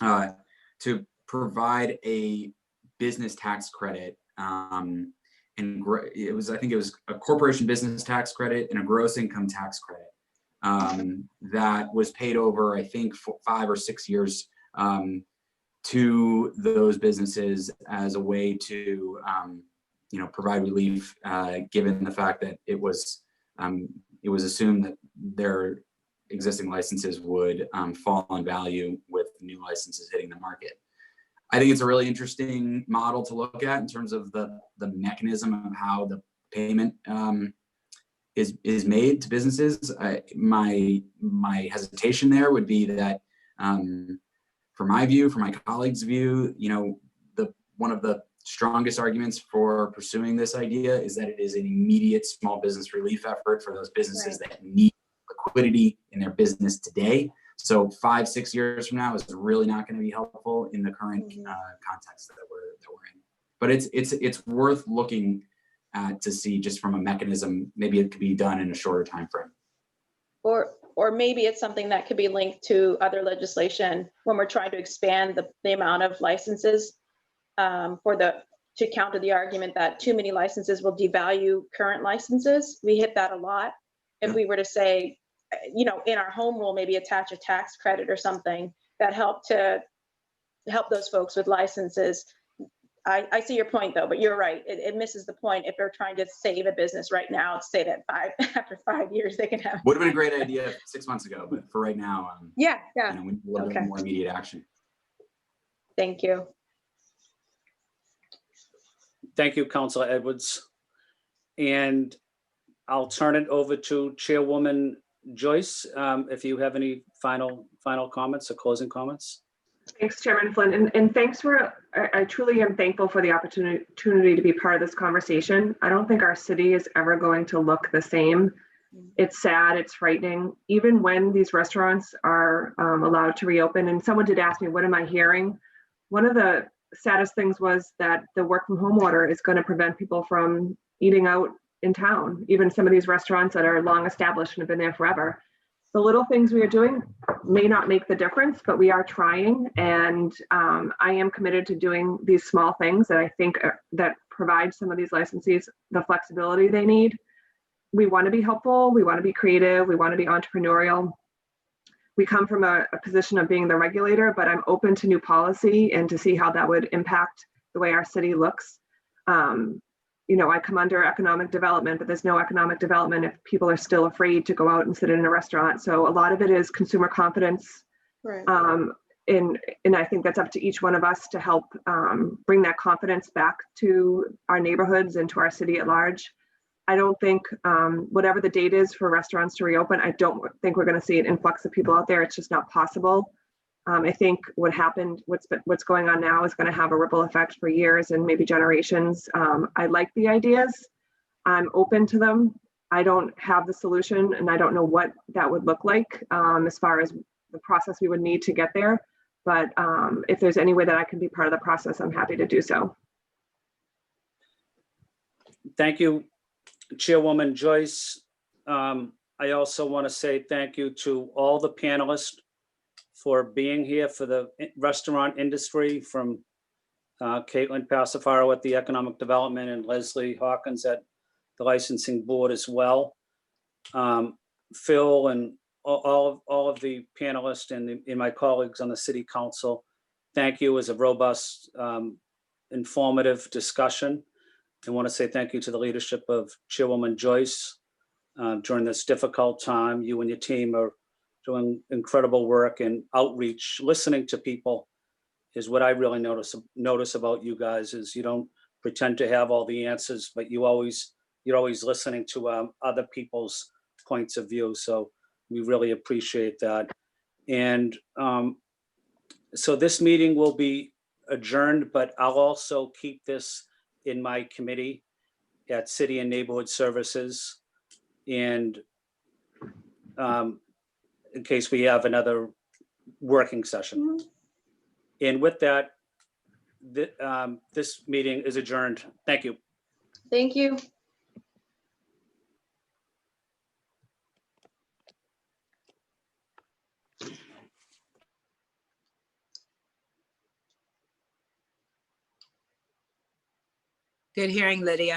Speaker 14: to provide a business tax credit. And I think it was a corporation business tax credit and a gross income tax credit that was paid over, I think, 5 or 6 years to those businesses as a way to, provide relief, given the fact that it was assumed that their existing licenses would fall in value with new licenses hitting the market. I think it's a really interesting model to look at in terms of the mechanism of how the payment is made to businesses. My hesitation there would be that, from my view, from my colleagues' view, one of the strongest arguments for pursuing this idea is that it is an immediate small business relief effort for those businesses that need liquidity in their business today. So 5-6 years from now is really not going to be helpful in the current context that we're in. But it's worth looking at to see, just from a mechanism, maybe it could be done in a shorter time frame.
Speaker 6: Or maybe it's something that could be linked to other legislation when we're trying to expand the amount of licenses, to counter the argument that too many licenses will devalue current licenses. We hit that a lot. If we were to say, in our home rule, maybe attach a tax credit or something that help those folks with licenses. I see your point though, but you're right. It misses the point if they're trying to save a business right now to say that after 5 years they can have.
Speaker 14: Would have been a great idea 6 months ago, but for right now, we need a little bit more immediate action.
Speaker 6: Thank you.
Speaker 1: Thank you, Councilor Edwards. And I'll turn it over to Chairwoman Joyce, if you have any final comments or closing comments.
Speaker 11: Thanks, Chairman Flynn, and thanks for, I truly am thankful for the opportunity to be part of this conversation. I don't think our city is ever going to look the same. It's sad, it's frightening. Even when these restaurants are allowed to reopen, and someone did ask me, what am I hearing? One of the saddest things was that the work from home order is going to prevent people from eating out in town. Even some of these restaurants that are long established and have been there forever. The little things we are doing may not make the difference, but we are trying. And I am committed to doing these small things that I think that provide some of these licensees the flexibility they need. We want to be helpful. We want to be creative. We want to be entrepreneurial. We come from a position of being the regulator, but I'm open to new policy and to see how that would impact the way our city looks. I come under economic development, but there's no economic development if people are still afraid to go out and sit in a restaurant. So a lot of it is consumer confidence.
Speaker 6: Right.
Speaker 11: And I think that's up to each one of us to help bring that confidence back to our neighborhoods and to our city at large. I don't think whatever the date is for restaurants to reopen, I don't think we're going to see an influx of people out there. It's just not possible. I think what's going on now is going to have a ripple effect for years and maybe generations. I like the ideas. I'm open to them. I don't have the solution, and I don't know what that would look like as far as the process we would need to get there. But if there's any way that I can be part of the process, I'm happy to do so.
Speaker 1: Thank you, Chairwoman Joyce. I also want to say thank you to all the panelists for being here, for the restaurant industry, from Caitlin Passafaro at the Economic Development and Leslie Hawkins at the Licensing Board as well. Phil and all of the panelists and my colleagues on the City Council, thank you. It was a robust, informative discussion. I want to say thank you to the leadership of Chairwoman Joyce during this difficult time. You and your team are doing incredible work, and outreach, listening to people is what I really notice about you guys. Is you don't pretend to have all the answers, but you're always listening to other people's points of view. So we really appreciate that. And so this meeting will be adjourned, but I'll also keep this in my committee at City and Neighborhood Services, and in case we have another working session. And with that, this meeting is adjourned. Thank you.
Speaker 6: Thank you.
Speaker 16: Good hearing, Lydia.